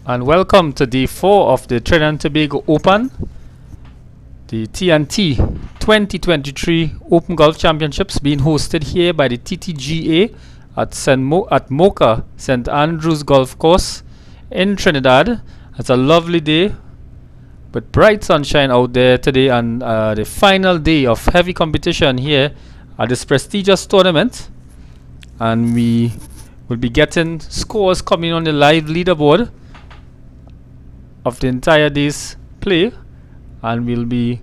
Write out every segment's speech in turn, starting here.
And welcome to day 4 of the Trinidad Tobago Open, the TNT 2023 Open Golf Championships being hosted here by the TTGA at Mocha St. Andrews Golf Course in Trinidad. It's a lovely day with bright sunshine out there today, and the final day of heavy competition here at this prestigious tournament. And we will be getting scores coming on the live leaderboard of the entire day's play, and we'll be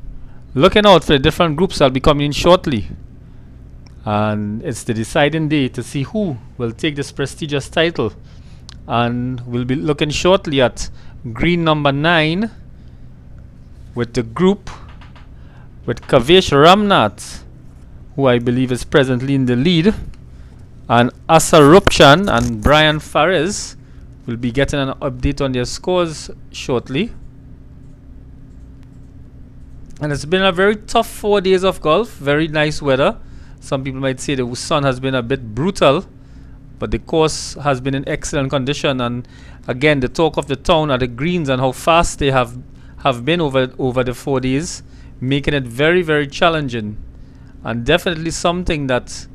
looking out for the different groups that'll be coming in shortly. And it's the deciding day to see who will take this prestigious title. And we'll be looking shortly at green number 9 with the group with Kavesh Ramnath, who I believe is presently in the lead, and Asa Rupchan and Brian Fares will be getting an update on their scores shortly. And it's been a very tough 4 days of golf. Very nice weather. Some people might say the sun has been a bit brutal, but the course has been in excellent condition. And again, the talk of the town are the greens and how fast they have been over the 4 days, making it very, very challenging, and definitely something that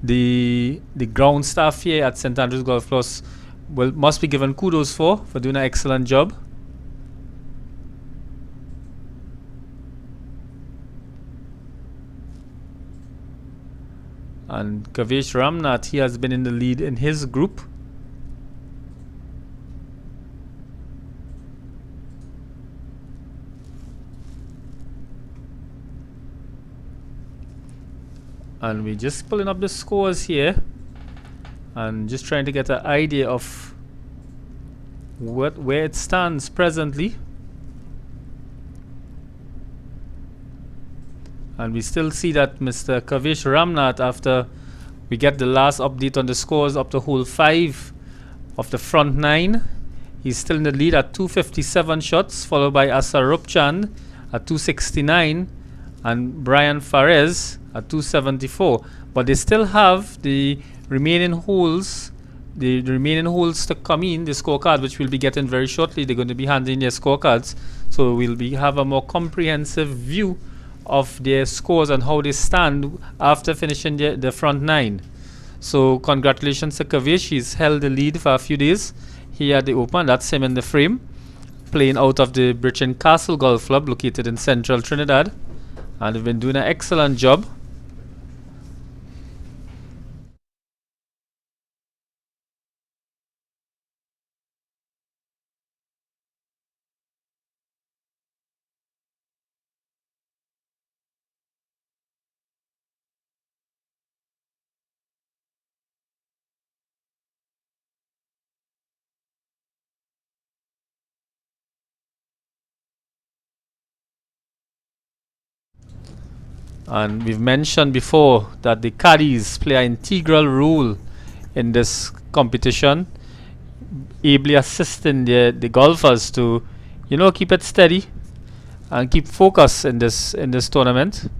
the ground staff here at St. Andrews Golf Course must be given kudos for doing an excellent job. And Kavesh Ramnath, he has been in the lead in his group. And we're just pulling up the scores here and just trying to get an idea of where it stands presently. And we still see that Mr. Kavesh Ramnath, after we get the last update on the scores up to hole 5 of the front 9, he's still in the lead at 257 shots, followed by Asa Rupchan at 269 and Brian Fares at 274. But they still have the remaining holes, the remaining holes to come in the scorecard, which we'll be getting very shortly. They're going to be handing their scorecards, so we'll have a more comprehensive view of their scores and how they stand after finishing the front 9. So congratulations to Kavesh. He's held the lead for a few days here at the Open. That's him in the frame, playing out of the Bridgeton Castle Golf Club located in central Trinidad, and they've been doing an excellent job. And we've mentioned before that the caddies play an integral role in this competition, ably assisting the golfers to, keep it steady and keep focus in this tournament.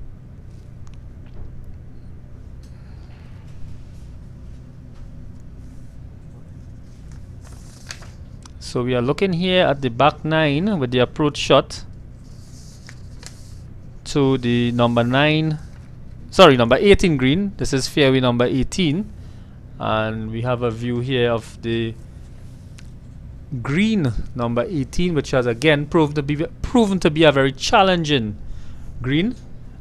So we are looking here at the back 9 with the approach shot to the number 18 green. This is fairway number 18, and we have a view here of the green number 18, which has again proven to be a very challenging green.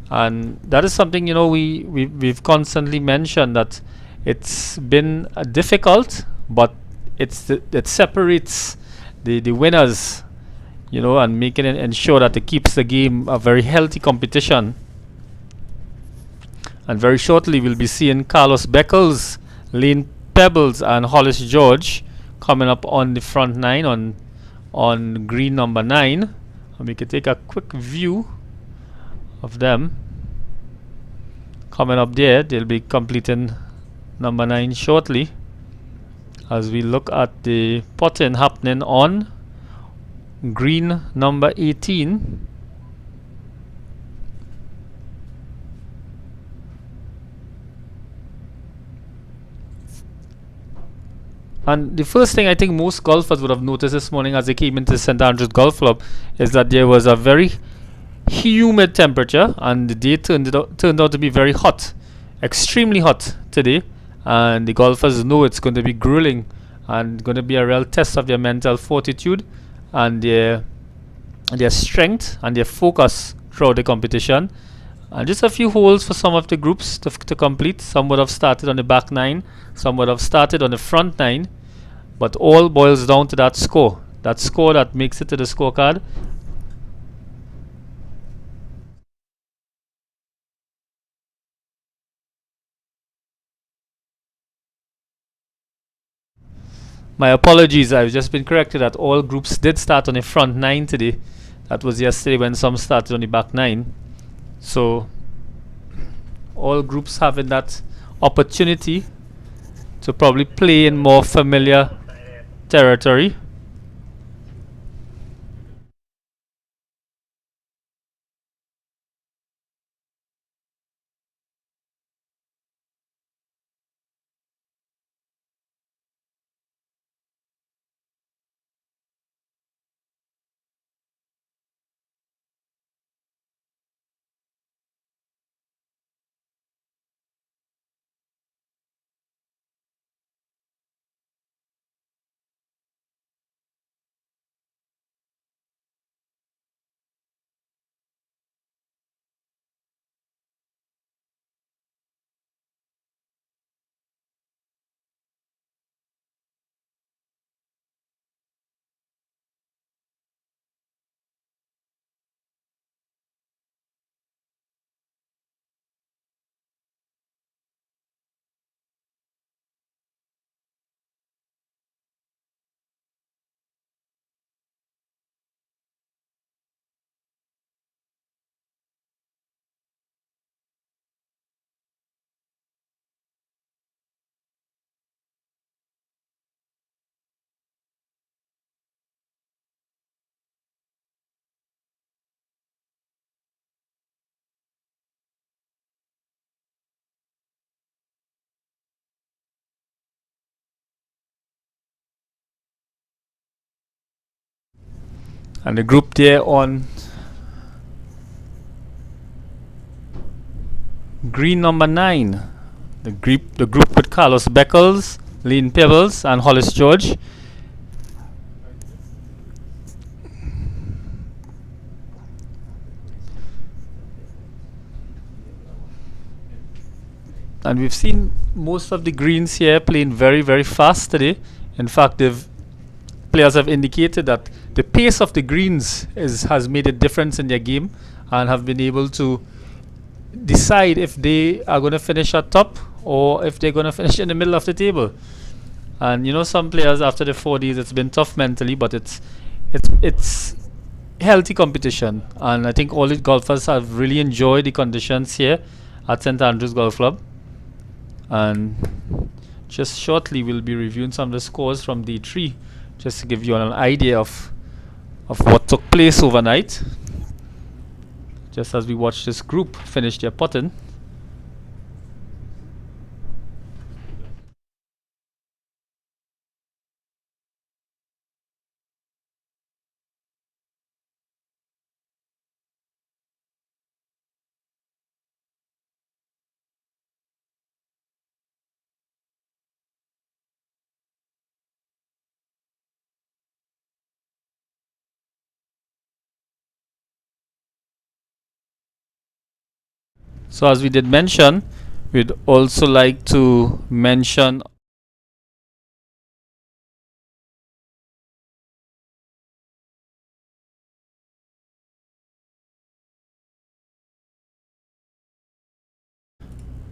And that is something we've constantly mentioned, that it's been difficult, but it separates the winners, and making it ensure that it keeps the game a very healthy competition. And very shortly we'll be seeing Carlos Beckles, Lane Pebbles and Hollis George coming up on the front 9 on green number 9, and we can take a quick view of them coming up there. They'll be completing number 9 shortly as we look at the putting happening on green number 18. And the first thing I think most golfers would have noticed this morning as they came into St Andrews Golf Club is that there was a very humid temperature, and the day turned out to be very hot, extremely hot today. And the golfers know it's going to be grueling and going to be a real test of their mental fortitude and their strength and their focus throughout the competition. And just a few holes for some of the groups to complete. Some would have started on the back 9, some would have started on the front 9, but all boils down to that score that makes it to the scorecard. My apologies, I've just been corrected that all groups did start on the front 9 today. That was yesterday when some started on the back 9. So all groups having that opportunity to probably play in more familiar territory. And the group there on green number 9, the group with Carlos Beckles, Lane Pebbles and Hollis George. And we've seen most of the greens here playing very, very fast today. In fact, players have indicated that the pace of the greens has made a difference in their game, and have been able to decide if they are going to finish at top or if they're going to finish in the middle of the table. And you know, some players after the 4 days, it's been tough mentally, but it's healthy competition, and I think all the golfers have really enjoyed the conditions here at St Andrews Golf Club. And just shortly we'll be reviewing some of the scores from D3, just to give you an idea of what took place overnight, just as we watch this group finish their putting. So as we did mention, we'd also like to mention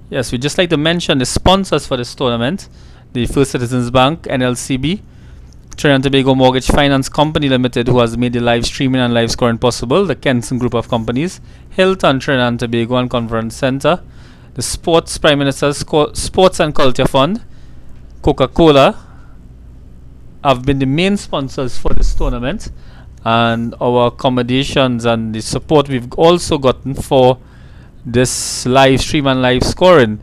yes, we'd just like to mention the sponsors for this tournament: the First Citizens Bank, NLCB, Trinidad and Tobago Mortgage Finance Company Limited, who has made the live streaming and live scoring possible, the Kenson Group of Companies, Hilton Trinidad and Tobago and Conference Center, the Sports Prime Minister's Sports and Culture Fund, Coca-Cola have been the main sponsors for this tournament, and our accommodations and the support we've also gotten for this live stream and live scoring.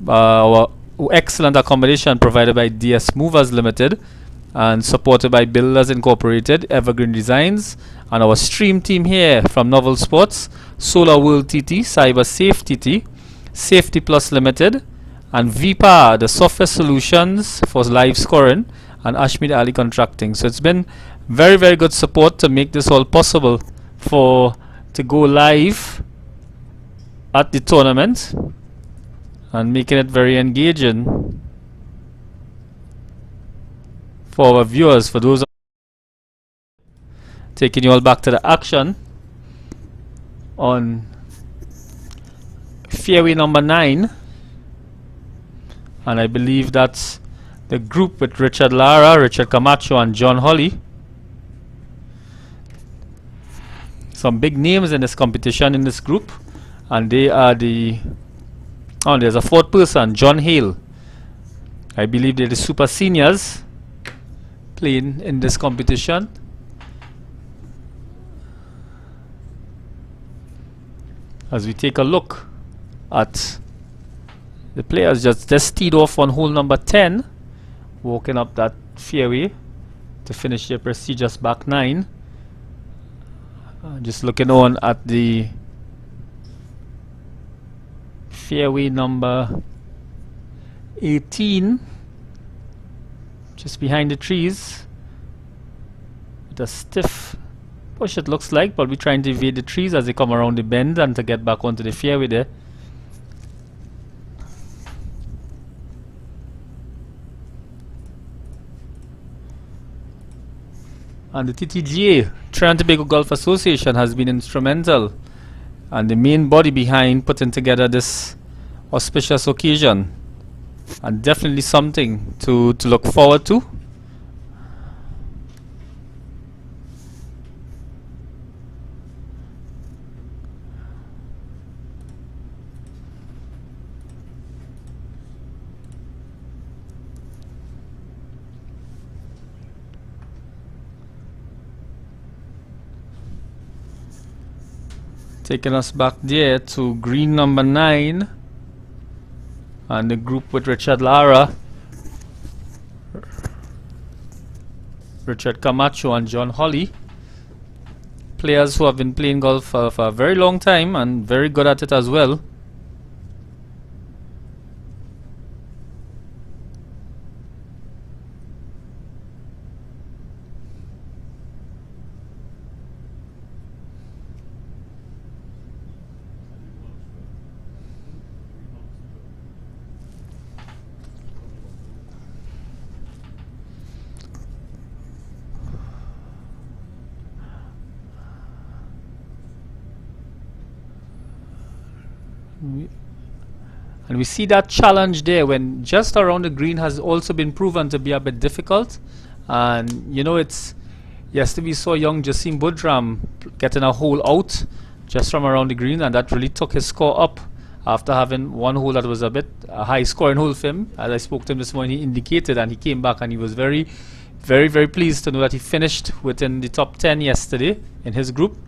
Our excellent accommodation provided by DS Movers Limited and supported by Builders Incorporated, Evergreen Designs, and our stream team here from Novel Sports, Solar World TT, Cyber Safe TT, Safety Plus Limited, and VPA, the software solutions for live scoring, and Ashmead Ali Contracting. So it's been very, very good support to make this all possible to go live at the tournament and making it very engaging for our viewers. For those taking you all back to the action on fairway number 9, and I believe that's the group with Richard Lara, Richard Camacho, and John Holly. Some big names in this competition in this group, and they are there's a fourth person, John Hale. I believe they're the super seniors playing in this competition. As we take a look at the players just teed off on hole number 10, walking up that fairway to finish their prestigious back 9. Just looking on at the fairway number 18, just behind the trees, with a stiff push it looks like, but we're trying to evade the trees as they come around the bend and to get back onto the fairway there. And the TTGA, Trinidad Tobago Golf Association, has been instrumental and the main body behind putting together this auspicious occasion, and definitely something to look forward to. Taking us back there to green number 9 and the group with Richard Lara, Richard Camacho, and John Holly. Players who have been playing golf for a very long time and very good at it as well. And we see that challenge there when just around the green has also been proven to be a bit difficult. And you know, it's yesterday we saw young Jassim Budram getting a hole out just from around the green, and that really took his score up after having one hole that was a high scoring hole for him. As I spoke to him this morning, he indicated, and he came back and he was very, very pleased to know that he finished within the top 10 yesterday in his group.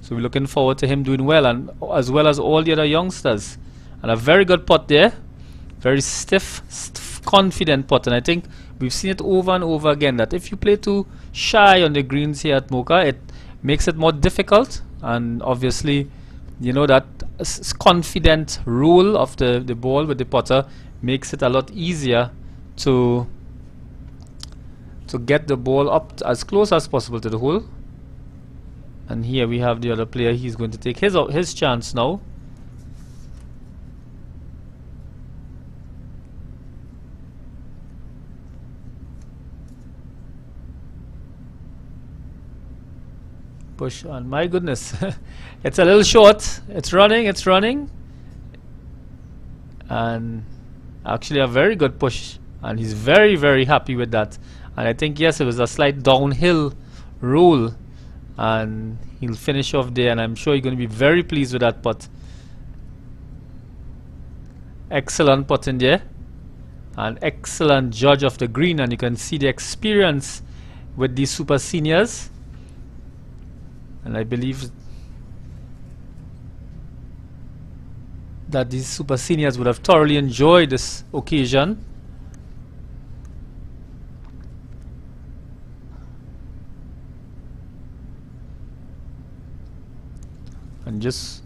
So we're looking forward to him doing well, and as well as all the other youngsters. And a very good putt there, very stiff, confident putt. And I think we've seen it over and over again that if you play too shy on the greens here at Mocha, it makes it more difficult. And obviously, you know, that confident roll of the ball with the putter makes it a lot easier to get the ball up as close as possible to the hole. And here we have the other player. He's going to take his chance now. Push on, my goodness. It's a little short. It's running, and actually a very good push, and he's very happy with that. And I think, yes, it was a slight downhill roll, and he'll finish off there, and I'm sure you're going to be very pleased with that putt. Excellent putt in there, an excellent judge of the green, and you can see the experience with these super seniors. And I believe that these super seniors would have thoroughly enjoyed this occasion. And just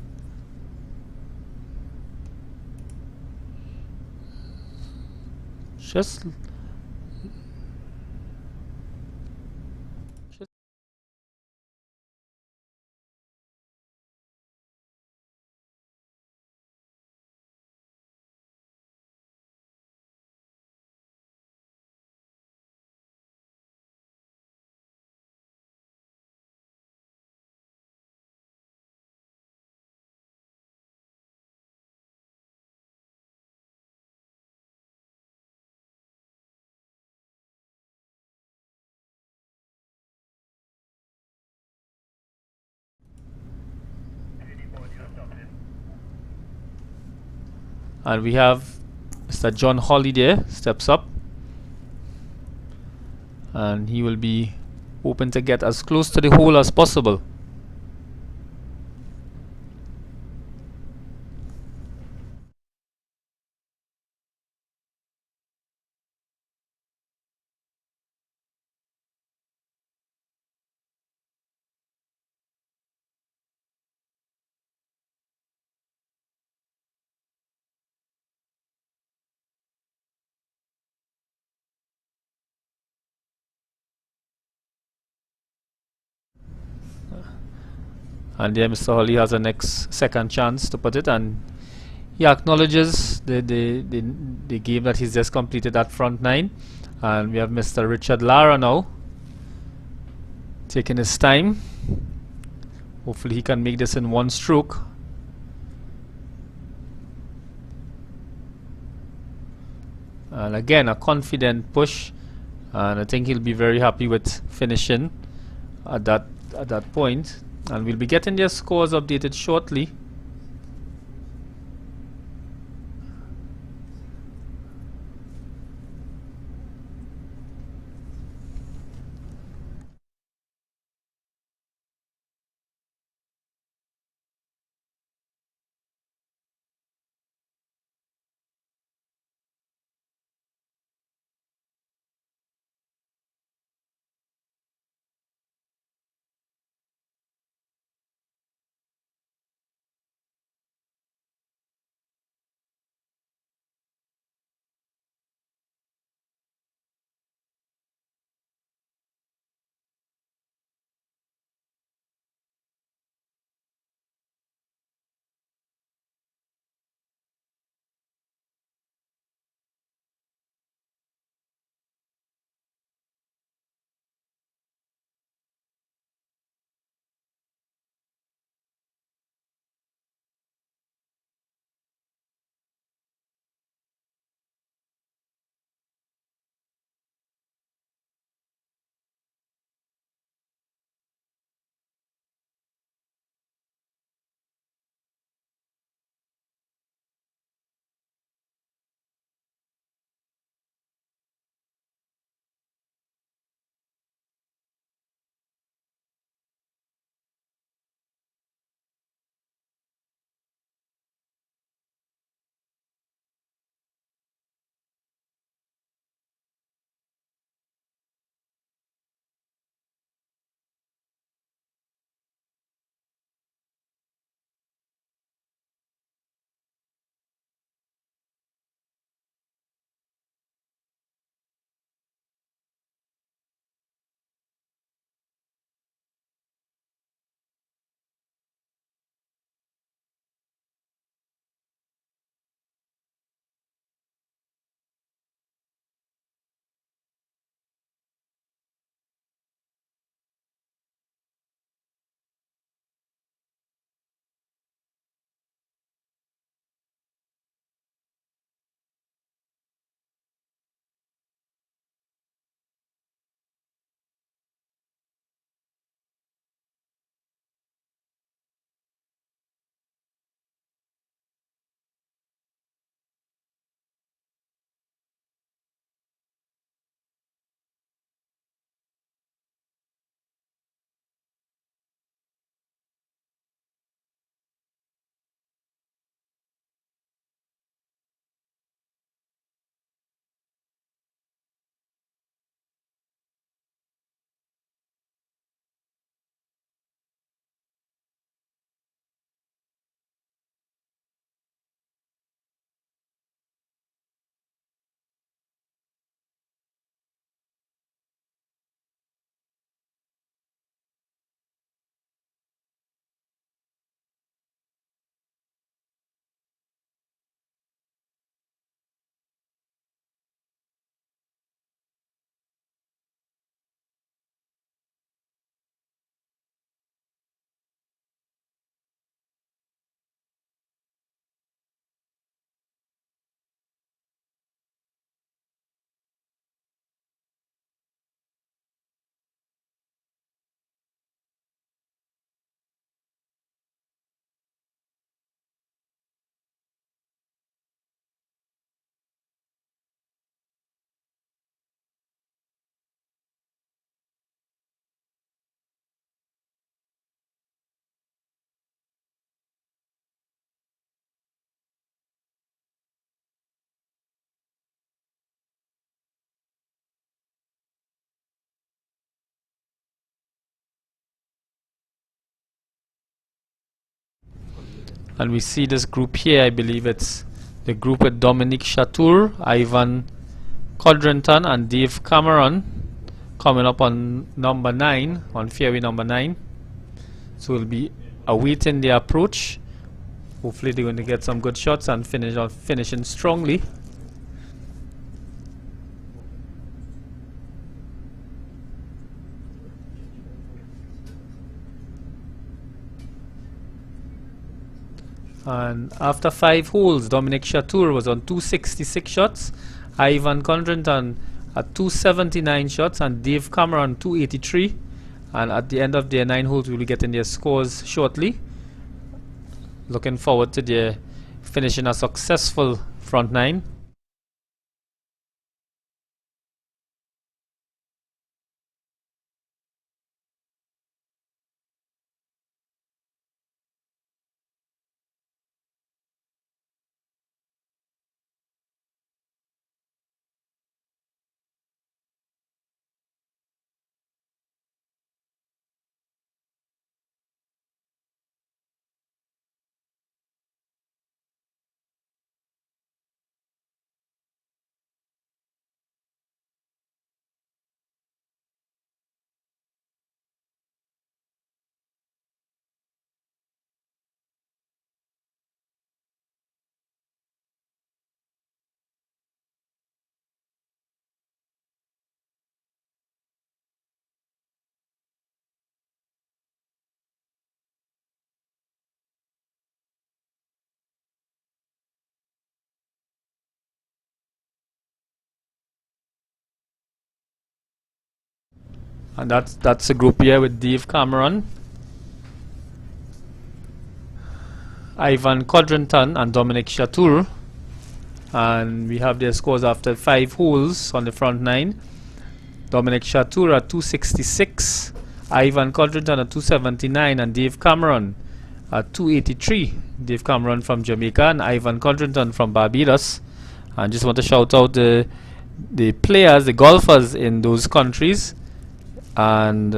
just and we have Mr. John Holiday steps up, and he will be hoping to get as close to the hole as possible. And there Mr. Holly has a second chance to put it, and he acknowledges the game that he's just completed at front nine. And we have Mr. Richard Lara now taking his time. Hopefully he can make this in one stroke. And again, a confident push, and I think he'll be very happy with finishing at that point. And we'll be getting their scores updated shortly. And we see this group here, I believe it's the group with Dominic Chatur, Ivan Codrington and Dave Cameron coming up on number 9, on fairway number 9. So we'll be awaiting their approach. Hopefully they're going to get some good shots and finishing strongly. And after 5 holes, Dominic Chatur was on 266 shots, Ivan Condrenton at 279 shots, and Dave Cameron 283. And at the end of their 9 holes, we'll be getting their scores shortly. Looking forward to their finishing a successful front 9. And that's a group here with Dave Cameron, Ivan Codrington and Dominic Chatur. And we have their scores after 5 holes on the front 9. Dominic Chatur at 266, Ivan Codrington at 279, and Dave Cameron at 283. Dave Cameron from Jamaica and Ivan Codrington from Barbados. And just want to shout out the players, the golfers in those countries, and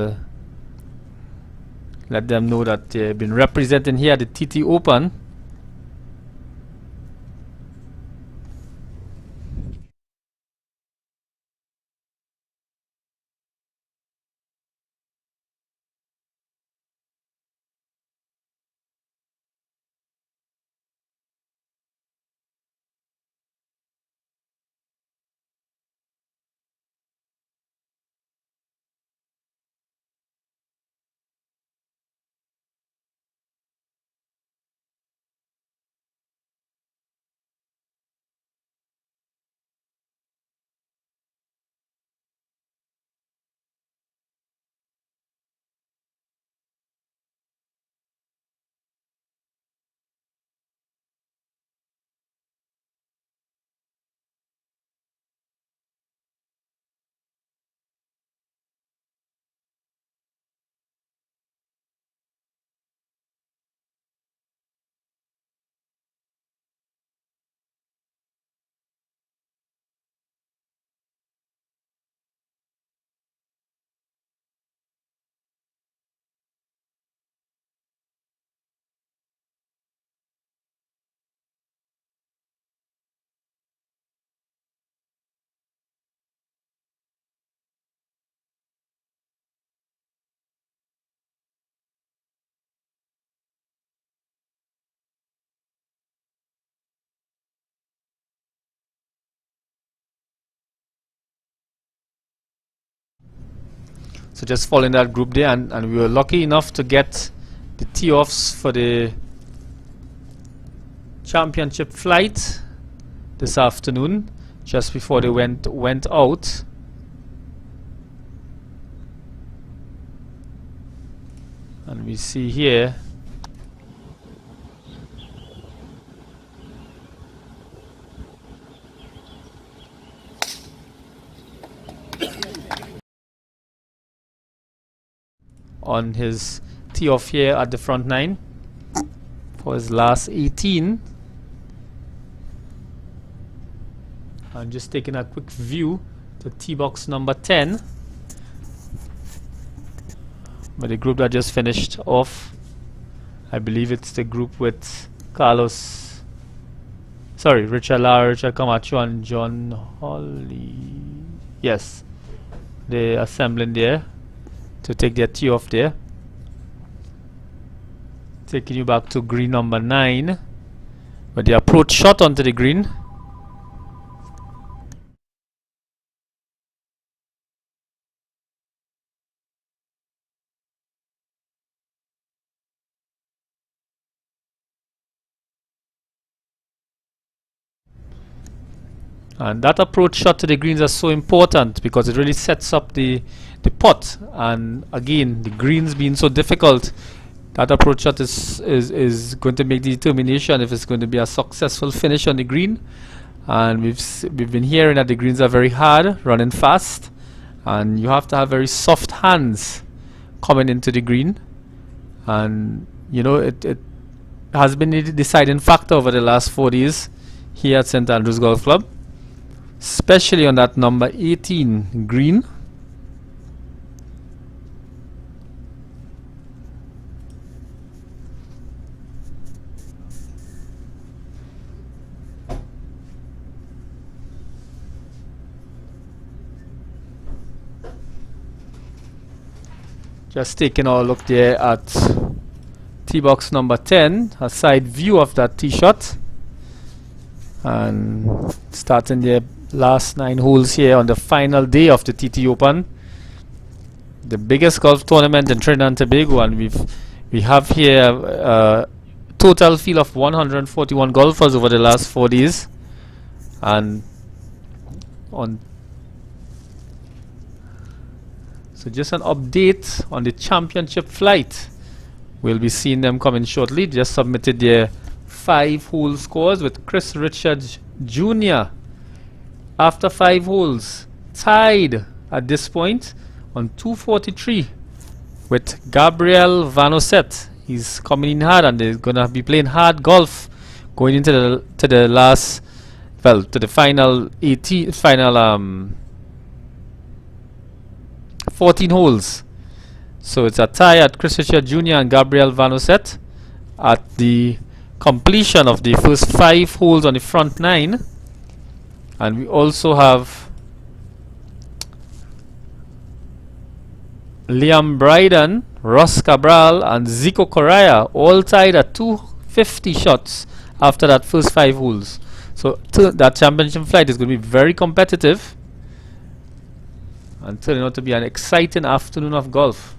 let them know that they've been representing here at the TT Open. So just following that group there, and we were lucky enough to get the tee-offs for the championship flight this afternoon, just before they went out. And we see here on his tee off here at the front 9 for his last 18. I'm just taking a quick view to tee box number 10, but the group that just finished off, I believe it's the group with Carlos, sorry, Richard Lara, Richard Camacho, and John Holly. Yes, they're assembling there to take their tee off there. Taking you back to green number 9, with the approach shot onto the green. And that approach shot to the greens is so important because it really sets up the putt. And again, the greens being so difficult, that approach shot is going to make the determination if it's going to be a successful finish on the green. And we've been hearing that the greens are very hard, running fast, and you have to have very soft hands coming into the green. And you know, it has been the deciding factor over the last 4 days here at St Andrews Golf Club, especially on that number 18 green. Just taking a look there at tee box number 10, a side view of that tee shot, and starting the last 9 holes here on the final day of the TT Open, the biggest golf tournament in Trinidad and Tobago. And we have here a total field of 141 golfers over the last 4 days. And so just an update on the championship flight. We'll be seeing them coming shortly. Just submitted their 5-hole scores with Chris Richards Jr. after 5 holes, tied at this point on 243 with Gabriel Vanosset. He's coming in hard, and they're gonna be playing hard golf going into the last, well, to the final 14 holes. So it's a tie at Chris Richard Jr. and Gabriel Vanosset at the completion of the first 5 holes on the front 9. And we also have Liam Bryden, Ross Cabral, and Zico Correa all tied at 250 shots after that first 5 holes. So that championship flight is going to be very competitive and turning out to be an exciting afternoon of golf.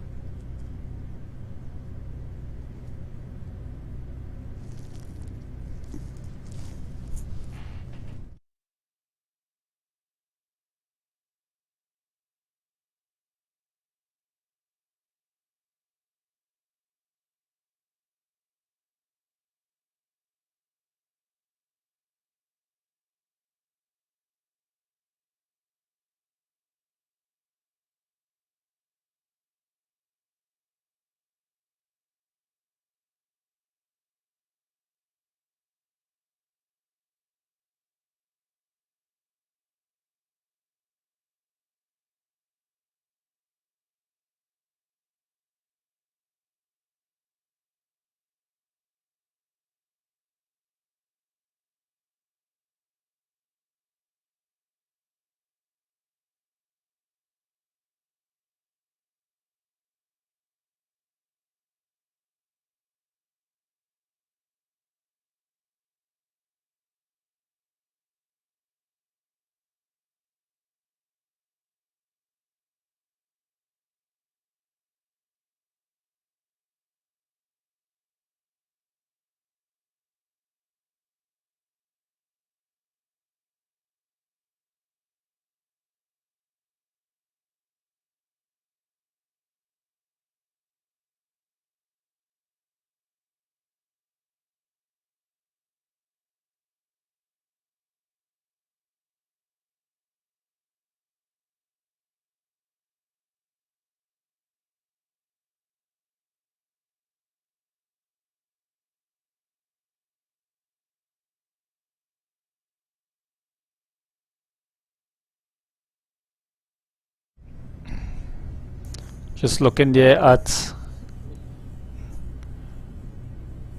Just looking there at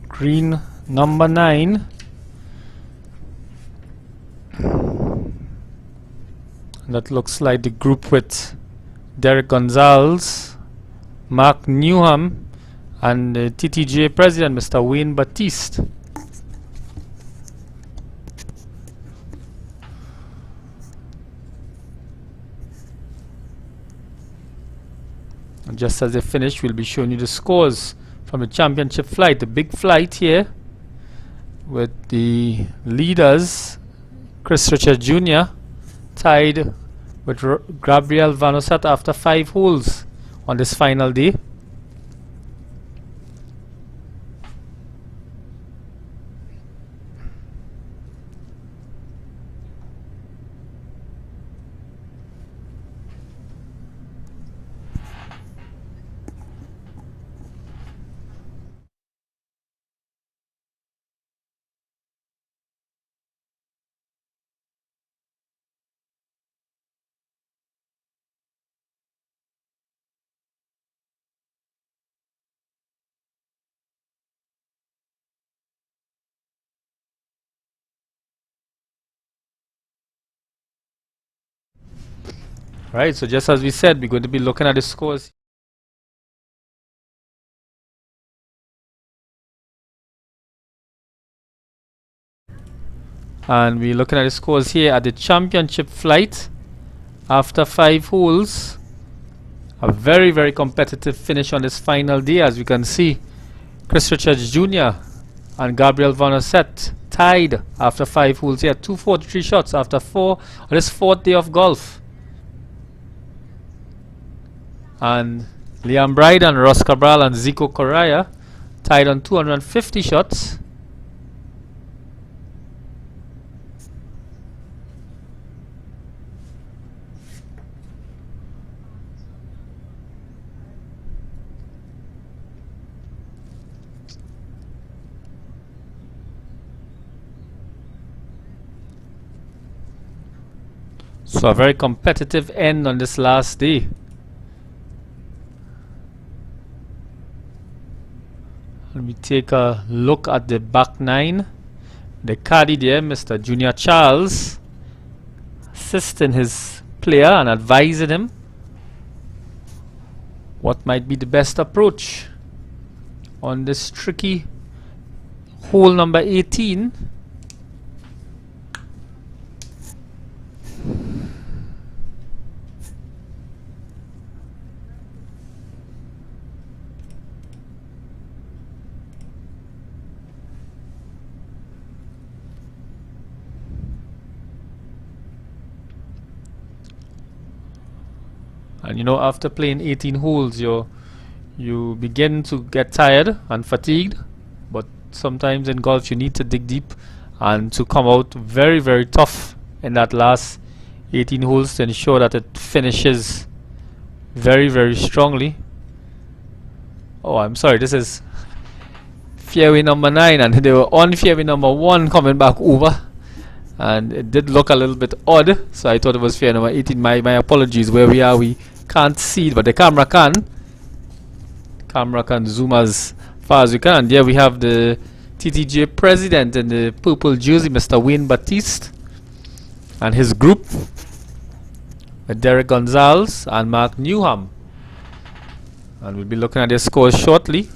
green number 9. That looks like the group with Derek Gonzalez, Mark Newham, and the TTGA president, Mr. Wayne Batiste. And just as they finish, we'll be showing you the scores from the championship flight, the big flight here, with the leaders, Chris Richard Jr., tied with Gabriel Vanosat after 5 holes on this final day. Right, so just as we said, we're going to be looking at the scores. And we're looking at the scores here at the championship flight after 5 holes. A very, very competitive finish on this final day. As we can see, Chris Richards Jr. and Gabriel Vanosat tied after 5 holes here. 243 shots after 4 on this 4th day of golf. And Liam Bryden, Ross Cabral, and Zico Correa tied on 250 shots. So a very competitive end on this last day. Let me take a look at the back 9. The caddy there, Mr. Junior Charles, assisting his player and advising him what might be the best approach on this tricky hole number 18. And you know, after playing 18 holes, you begin to get tired and fatigued. But sometimes in golf, you need to dig deep and to come out very, very tough in that last 18 holes to ensure that it finishes very, very strongly. Oh, I'm sorry, this is fairway number 9, and they were on fairway number 1 coming back over. And it did look a little bit odd, so I thought it was fairway number 18. My apologies. Where we are, we can't see it, but the camera can. Camera can zoom as far as we can. And there we have the TTGA president in the purple jersey, Mr. Wayne Batiste, and his group with Derek Gonzalez and Mark Newham. And we'll be looking at their scores shortly.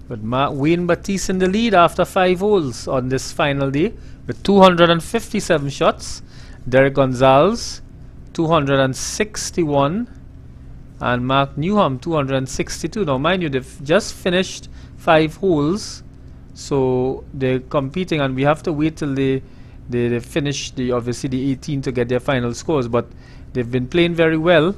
With Wayne Batiste in the lead after 5 holes on this final day with 257 shots. Derek Gonzalez 261 and Mark Newham 262. Now mind you, they've just finished 5 holes, so they're competing, and we have to wait till they finish the obviously the 18 to get their final scores, but they've been playing very well.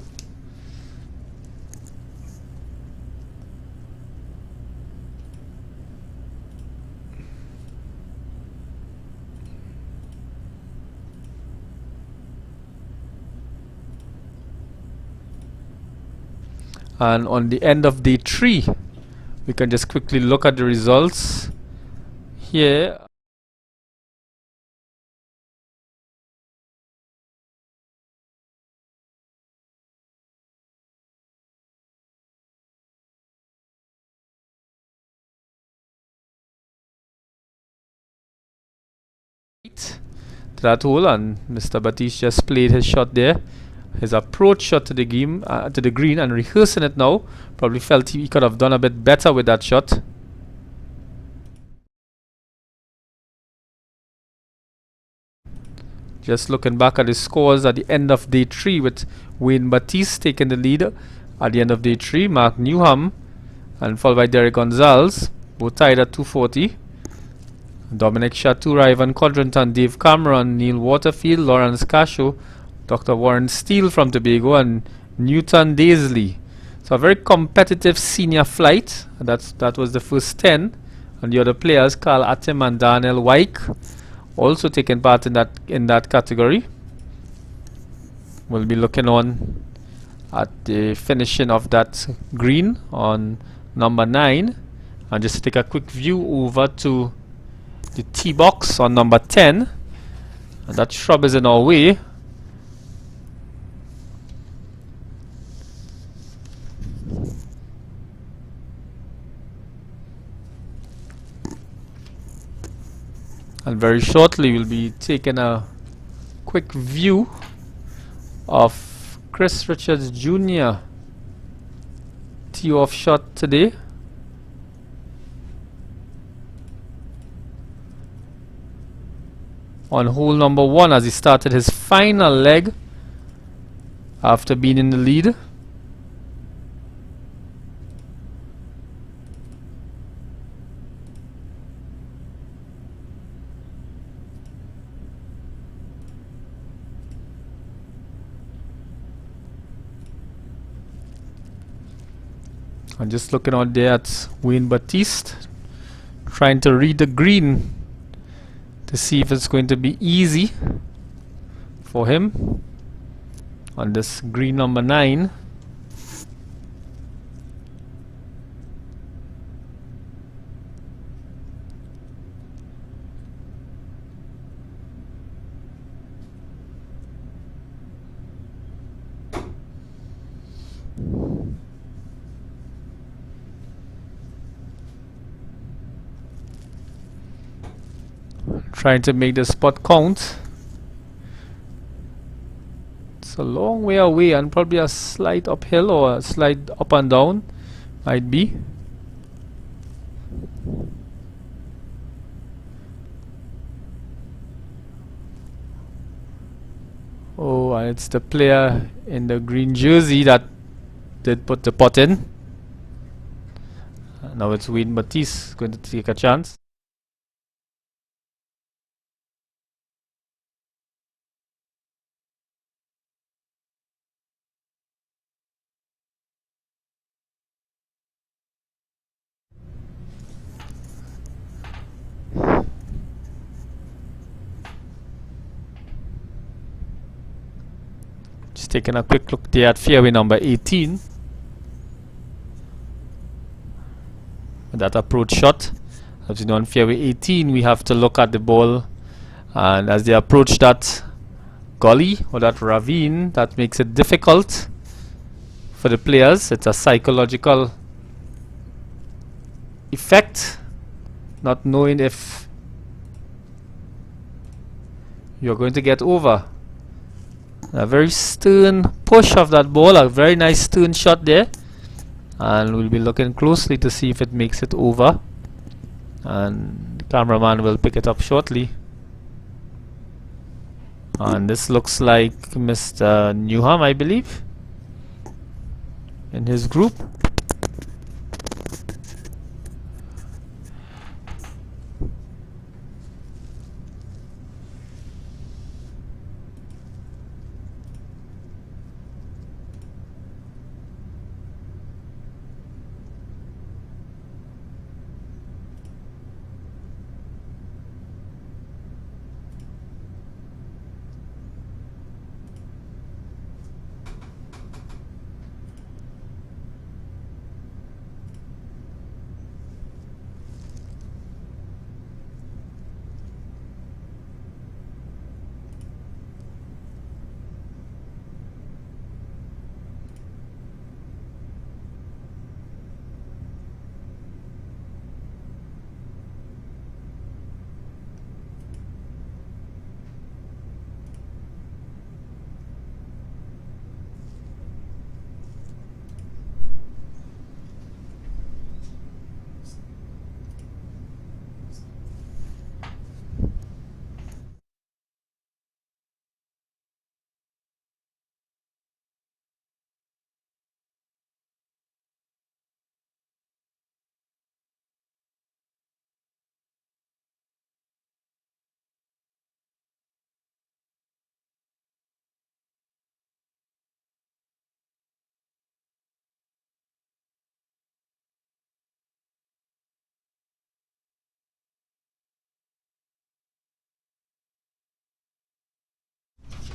And on the end of day 3, we can just quickly look at the results here. that hole, and Mr. Batiste just played his shot there. His approach shot to the green, and rehearsing it now. Probably felt he could have done a bit better with that shot. Just looking back at the scores at the end of day 3, with Wayne Batiste taking the lead at the end of day 3. Mark Newham and followed by Derek Gonzalez, both tied at 240. Dominic Chateau, Ivan Codrington, Dave Cameron, Neil Waterfield, Lawrence Cashew, Dr. Warren Steele from Tobago, and Newton Daisley. So a very competitive senior flight. That was the first 10. And the other players, Carl Atim and Daniel Wyke, also taking part in that category. We'll be looking on at the finishing of that green on number 9. And just to take a quick view over to the tee box on number 10. And that shrub is in our way. And very shortly we'll be taking a quick view of Chris Richards Jr. tee off shot today. On hole number 1, as he started his final leg after being in the lead. I'm just looking out there at Wayne Batiste, trying to read the green to see if it's going to be easy for him on this green number 9. Trying to make the spot count. It's a long way away and probably a slight uphill or a slight up and down might be. Oh, and it's the player in the green jersey that did put the putt in. Now it's Wayne Batiste going to take a chance. Just taking a quick look there at fairway number 18. That approach shot. As you know, on fairway 18 we have to look at the ball, and as they approach that gully or that ravine, that makes it difficult for the players. It's a psychological effect, not knowing if you're going to get over. A very stern push of that ball, a very nice stern shot there, and we'll be looking closely to see if it makes it over, and the cameraman will pick it up shortly. And this looks like Mr. Newham, I believe, in his group.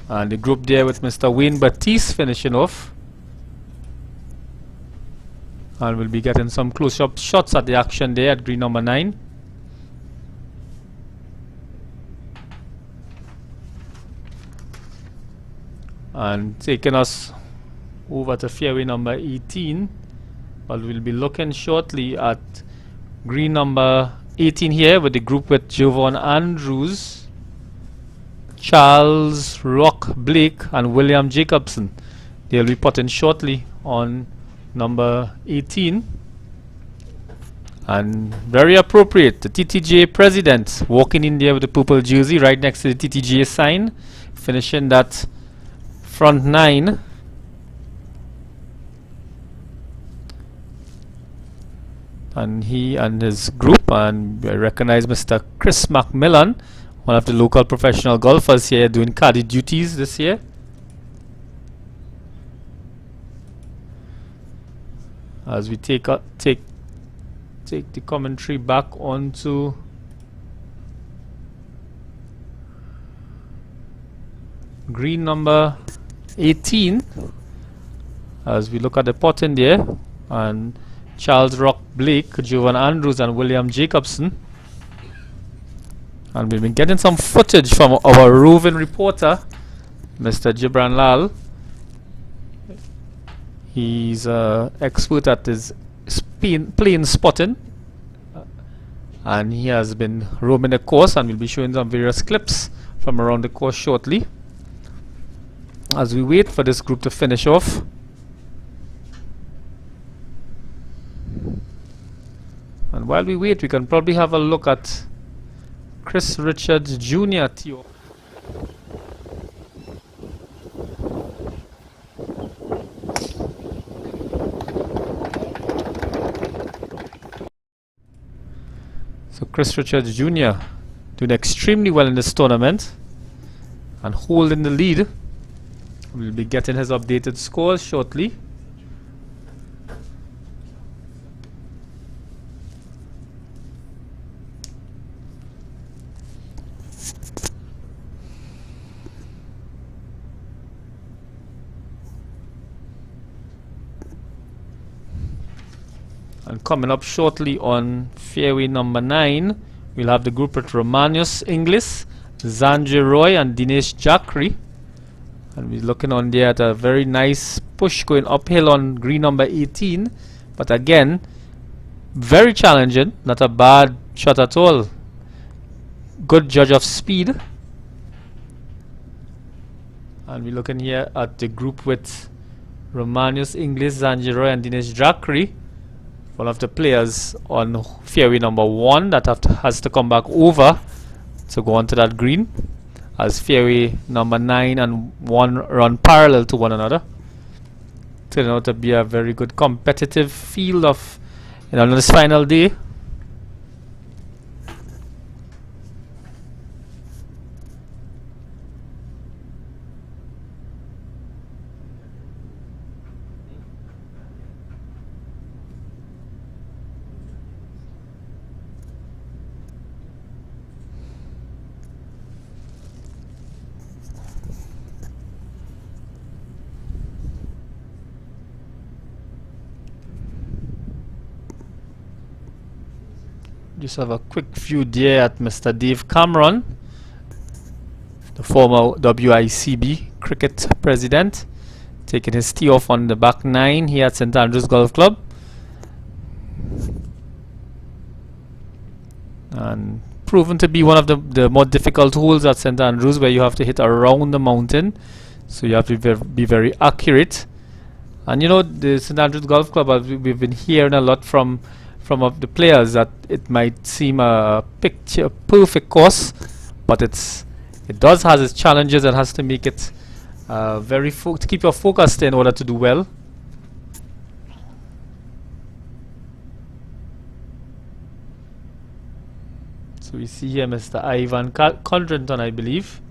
And the group there with Mr. Wayne Batiste finishing off. And we'll be getting some close-up shots at the action there at green number 9. And taking us over to fairway number 18. But we'll be looking shortly at green number 18 here with the group with Jovan Andrews, Charles Rock Blake and William Jacobson. They'll be putting shortly on number 18. And very appropriate, the TTGA president walking in there with the purple jersey right next to the TTGA sign, finishing that front 9. And he and his group, and I recognize Mr. Chris McMillan, one of the local professional golfers here doing caddy duties this year. As we take the commentary back onto green number 18, as we look at the pot in there, and Charles Rock Blake, Jovan Andrews and William Jacobson. And we've been getting some footage from our roving reporter, Mr. Gibran Lal. He's an expert at his plane spotting, and he has been roaming the course, and we'll be showing some various clips from around the course shortly as we wait for this group to finish off. And while we wait, we can probably have a look at Chris Richards Jr. tee off. So Chris Richards Jr. doing extremely well in this tournament and holding the lead. We'll be getting his updated scores shortly. And coming up shortly on fairway number 9, we'll have the group with Romanius Inglis, Zanjay Roy and Dinesh Jakri. And we're looking on there at a very nice push going uphill on green number 18. But again, very challenging, not a bad shot at all. Good judge of speed. And we're looking here at the group with Romanius Inglis, Zanjay Roy and Dinesh Jakri. One of the players on fairway number 1 that has to come back over to go onto that green, as fairway number 9 and 1 run parallel to one another. Turning out to be a very good competitive field of, on this final day. Just have a quick view there at Mr. Dave Cameron, the former WICB cricket president, taking his tee off on the back 9 here at St. Andrews Golf Club. And proven to be one of the more difficult holes at St. Andrews, where you have to hit around the mountain, so you have to be very accurate. And the St. Andrews Golf Club, we've been hearing a lot from of the players that it might seem a picture perfect course, but it does has its challenges and has to make it to keep your focus in order to do well. So we see here Mr. Ivan Condrenton, I believe,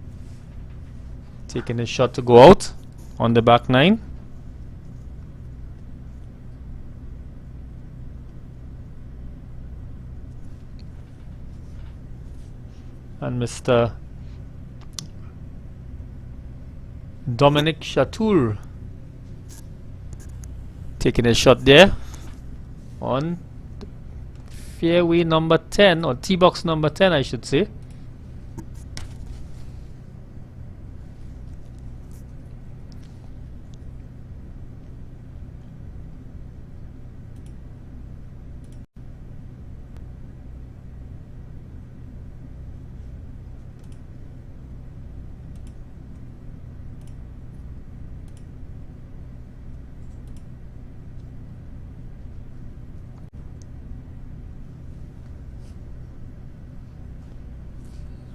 taking a shot to go out on the back 9. And Mr. Dominic Chatur taking a shot there on fairway number 10, or tee box number 10 I should say.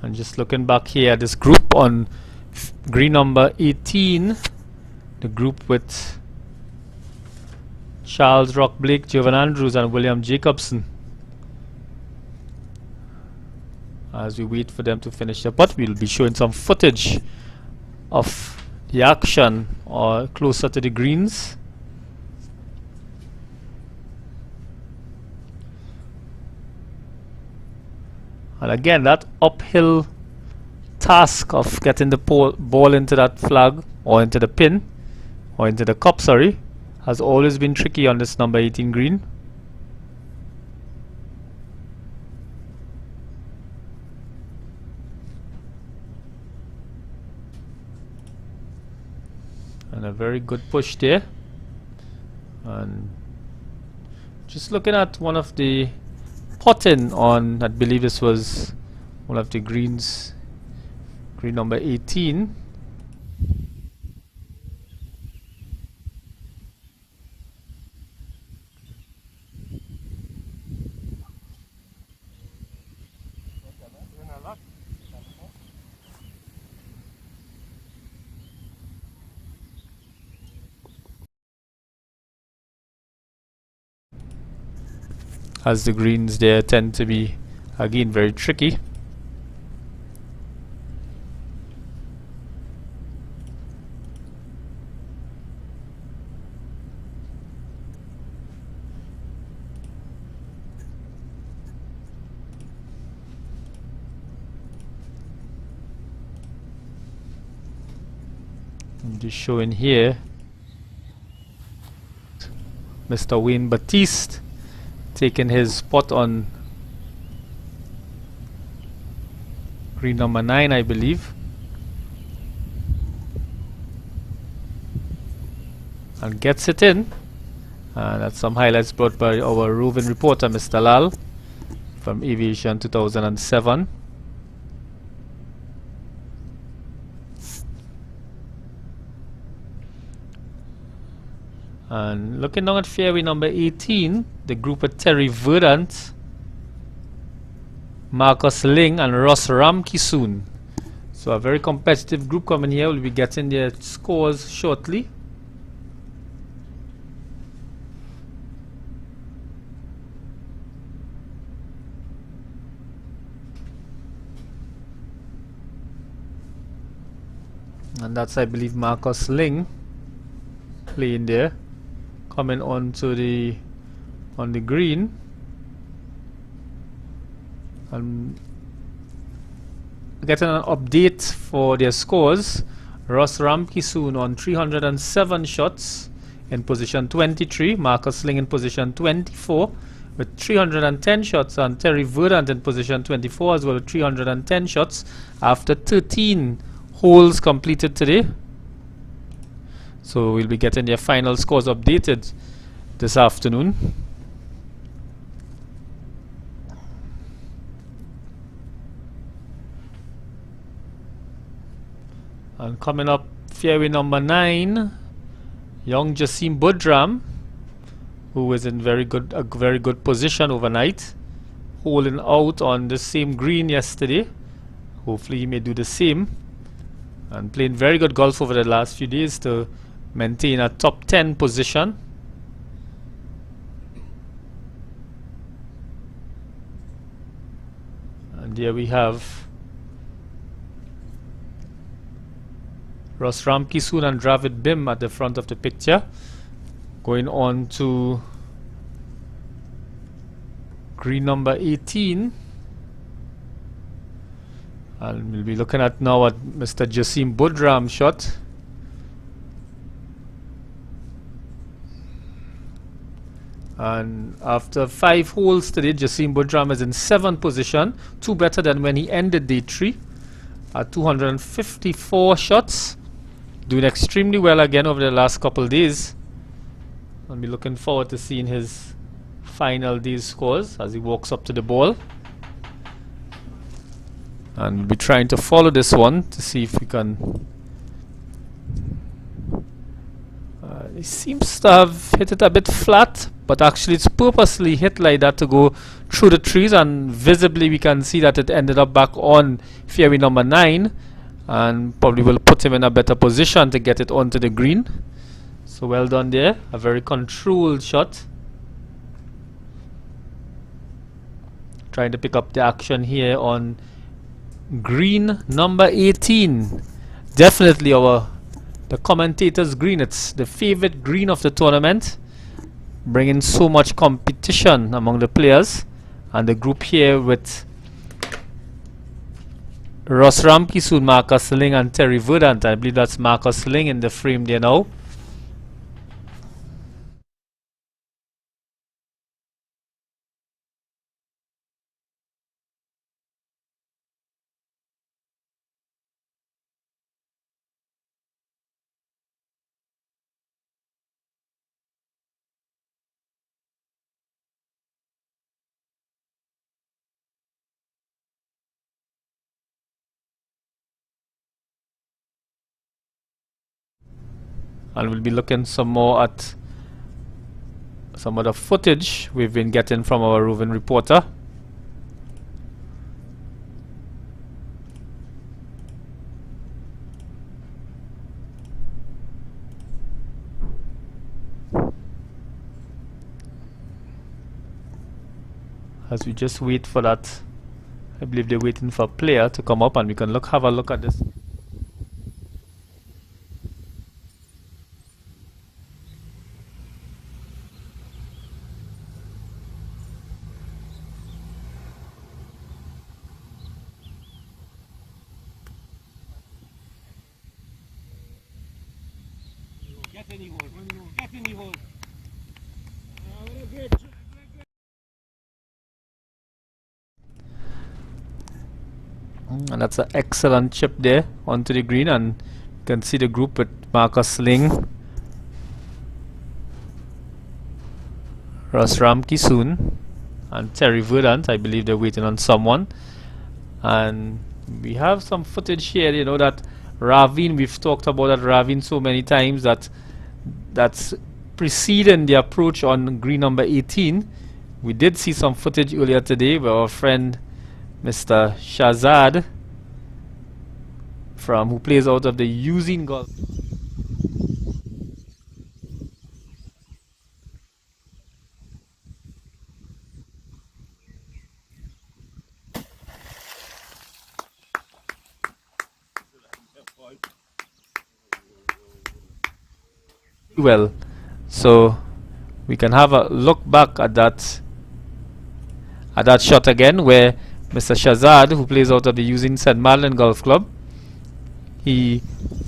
And just looking back here at this group on green number 18, the group with Charles Rock Blake, Jovan Andrews and William Jacobson. As we wait for them to finish the putt, we'll be showing some footage of the action or closer to the greens. And again, that uphill task of getting the ball into that flag, or into the pin, or into the cup, sorry, has always been tricky on this number 18 green. And a very good push there. And just looking at one of the putting on, I believe this was one of the greens, green number 18. As the greens there tend to be again very tricky. I'm just showing here Mr. Wayne Batiste taking his spot on green number 9, I believe, and gets it in. And that's some highlights brought by our roving reporter Mr. Lal from Aviation 2007. And looking down at fairway number 18, the group of Terry Verdant, Marcus Ling and Ross Ramkisoon. So a very competitive group coming here. We'll be getting their scores shortly. And that's, I believe, Marcus Ling playing there. Coming on to the green, and getting an update for their scores. Ross Ramkisoon on 307 shots in position 23, Marcus Ling in position 24 with 310 shots, and Terry Verdant in position 24 as well with 310 shots after 13 holes completed today. So we'll be getting their final scores updated this afternoon. And coming up, fairway number 9, young Jasim Budram, who was in a very good position overnight, holding out on the same green yesterday. Hopefully he may do the same, and playing very good golf over the last few days to maintain a top 10 position. And here we have Ross Ramkisoon and Dravid Bim at the front of the picture. Going on to green number 18. And we'll be looking at now at Mr. Jasim Budram's shot. And after 5 holes today, Jasim Budram is in 7th position, 2 better than when he ended day 3 at 254 shots. Doing extremely well again over the last couple days. I'll be looking forward to seeing his final day's scores as he walks up to the ball. And we'll be trying to follow this one to see if we can. He seems to have hit it a bit flat, but actually it's purposely hit like that to go through the trees, and visibly we can see that it ended up back on fairway number 9, and probably will put him in a better position to get it onto the green. So well done there, a very controlled shot. Trying to pick up the action here on green number 18. Definitely the commentators' green. It's the favorite green of the tournament, bringing so much competition among the players. And the group here with Ross Ramkissoon, Marcus Ling and Terry Verdant. I believe that's Marcus Ling in the frame there now. And we'll be looking some more at some of the footage we've been getting from our roving reporter. As we just wait for that, I believe they're waiting for a player to come up and we can have a look at this. And that's an excellent chip there onto the green, and you can see the group with Marcus Ling, Ross Ramkissoon and Terry Verdant. I believe they're waiting on someone. And we have some footage here, you know, that Ravin, we've talked about that Ravin so many times, that's preceding the approach on green number 18. We did see some footage earlier today where our friend Mr. Shazad, who plays out of the Using Golf. Well, so we can have a look back at that shot again, where Mr. Shazad, who plays out of the Using St. Madeleine Golf Club, he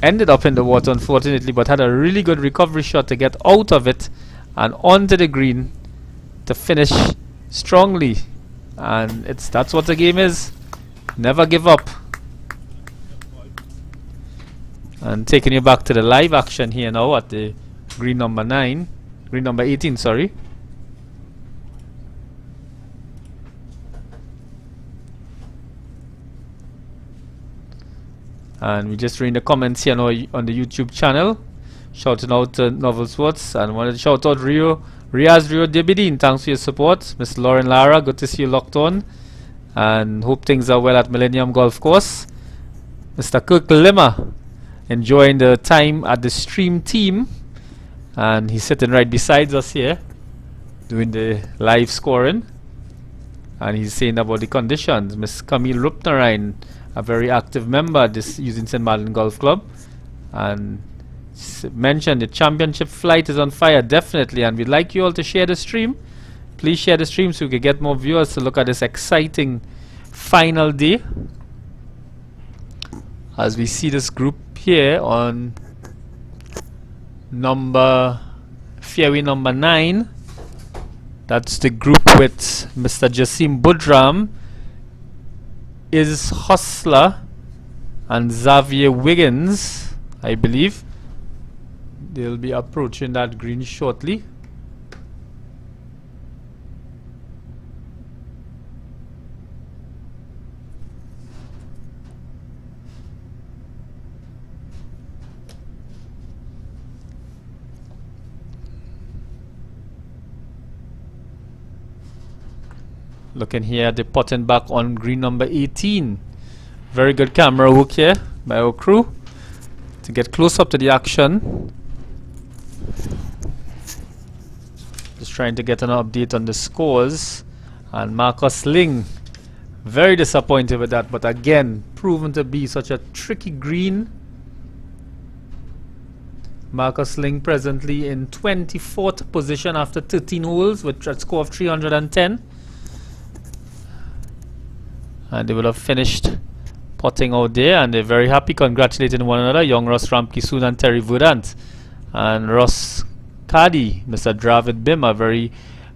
ended up in the water unfortunately, but had a really good recovery shot to get out of it and onto the green to finish strongly. And that's what the game is. Never give up. And taking you back to the live action here now at the green number 18, sorry. And we just read the comments here now on the YouTube channel, shouting out to Novel Sports, and wanted to shout out Riaz Rio Debidin. Thanks for your support. Miss Lauren Lara, good to see you locked on, and hope things are well at Millennium Golf Course. Mr. Kirk Lima, enjoying the time at the stream team, and he's sitting right beside us here doing the live scoring, and he's saying about the conditions. Miss Camille Rupnarine, a very active member at this Using St. Madeleine Golf Club, and mentioned the championship flight is on fire, definitely, and we'd like you all to share the stream. Please share the stream so we can get more viewers to look at this exciting final day, as we see this group here on fairway number 9. That's the group with Mr. Jassim Budram, Is Hustler, and Xavier Wiggins, I believe. They'll be approaching that green shortly. Looking here at the putting back on green number 18. Very good camera work here by our crew to get close up to the action. Just trying to get an update on the scores. And Marcus Ling, very disappointed with that, but again, proven to be such a tricky green. Marcus Ling presently in 24th position after 13 holes with a score of 310. And they will have finished putting out there, and they're very happy, congratulating one another, young Ross Ramkisoon and Terry Verdant. And Ross Caddy, Mr. Dravid Bim, a very,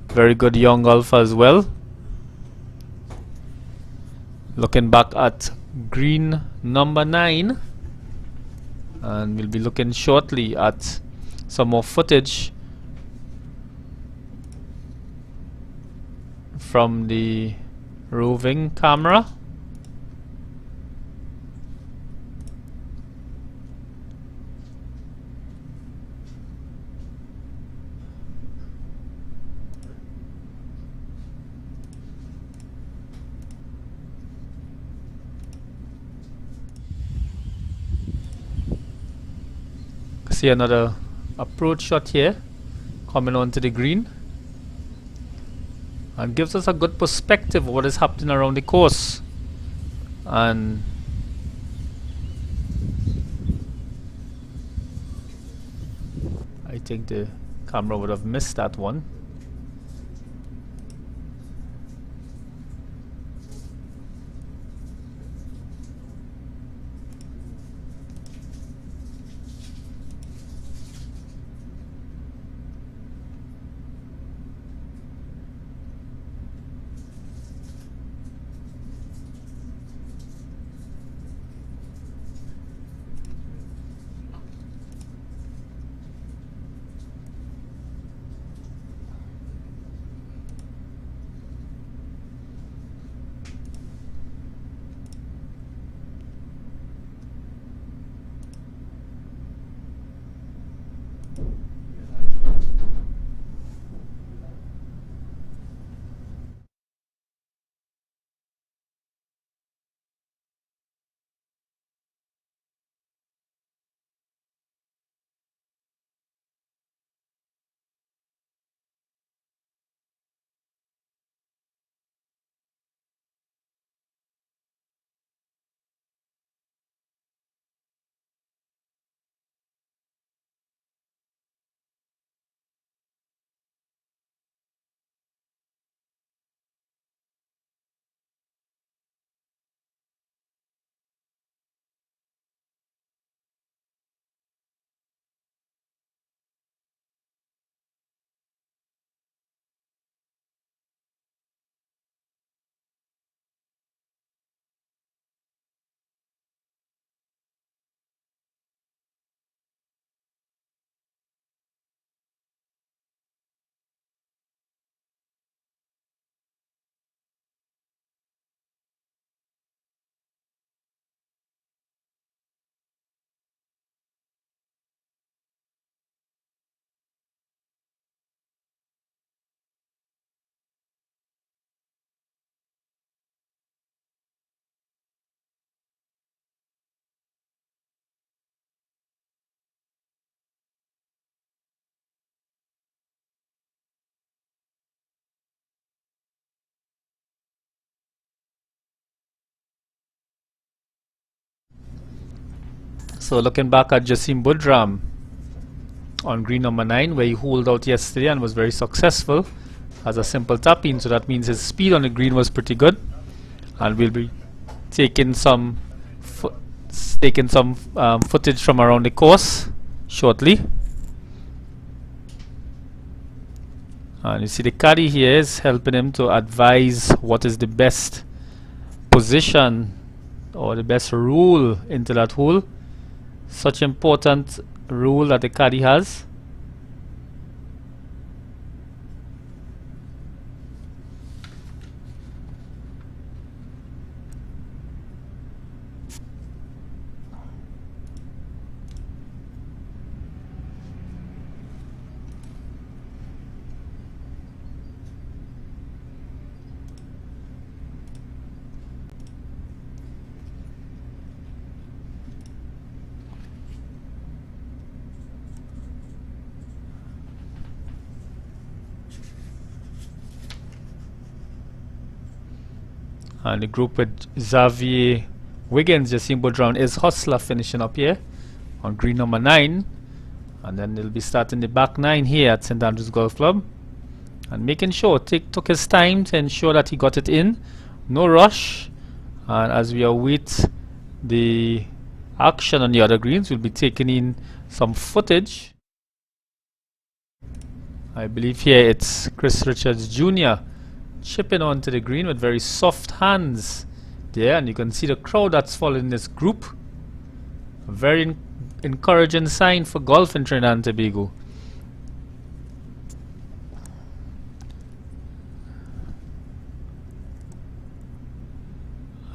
very good young golfer as well. Looking back at green number 9, and we'll be looking shortly at some more footage from the roving camera. See another approach shot here coming onto the green, and gives us a good perspective of what is happening around the course. And I think the camera would have missed that one. So looking back at Jassim Budram on green number 9, where he holed out yesterday and was very successful as a simple tap in, so that means his speed on the green was pretty good, and we'll be taking some footage from around the course shortly. And you see the caddy here is helping him to advise what is the best position or the best rule into that hole. Such important rule that the caddy has. And the group with Xavier Wiggins, Jasimbo Brown is Hustler finishing up here on green number 9. And then they'll be starting the back 9 here at St. Andrews Golf Club. And making sure, took his time to ensure that he got it in. No rush. And as we await the action on the other greens, we'll be taking in some footage. I believe here it's Chris Richards Jr. chipping onto the green with very soft hands there, and you can see the crowd that's following this group. A very encouraging sign for golf in Trinidad and Tobago.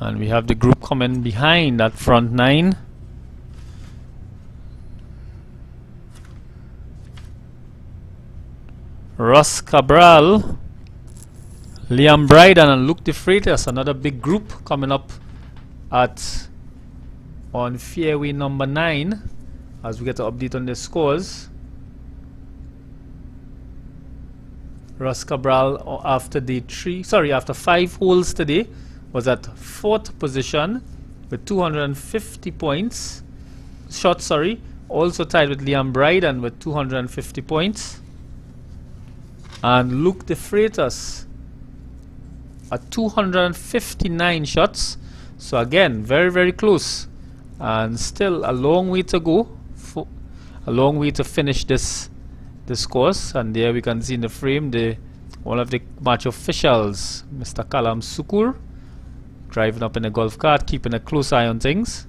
And we have the group coming behind that front 9. Russ Cabral, Liam Bryden and Luke De Freitas, another big group coming up on fairway number 9 as we get an update on the scores. Russ Cabral after after 5 holes today was at 4th position with 250 points. Also tied with Liam Bryden with 250 points. And Luke De Freitas at 259 shots. So again, very, very close. And still a long way to go. A long way to finish this course. And there we can see in the frame one of the match officials, Mr. Kalam Sukur, driving up in a golf cart, keeping a close eye on things.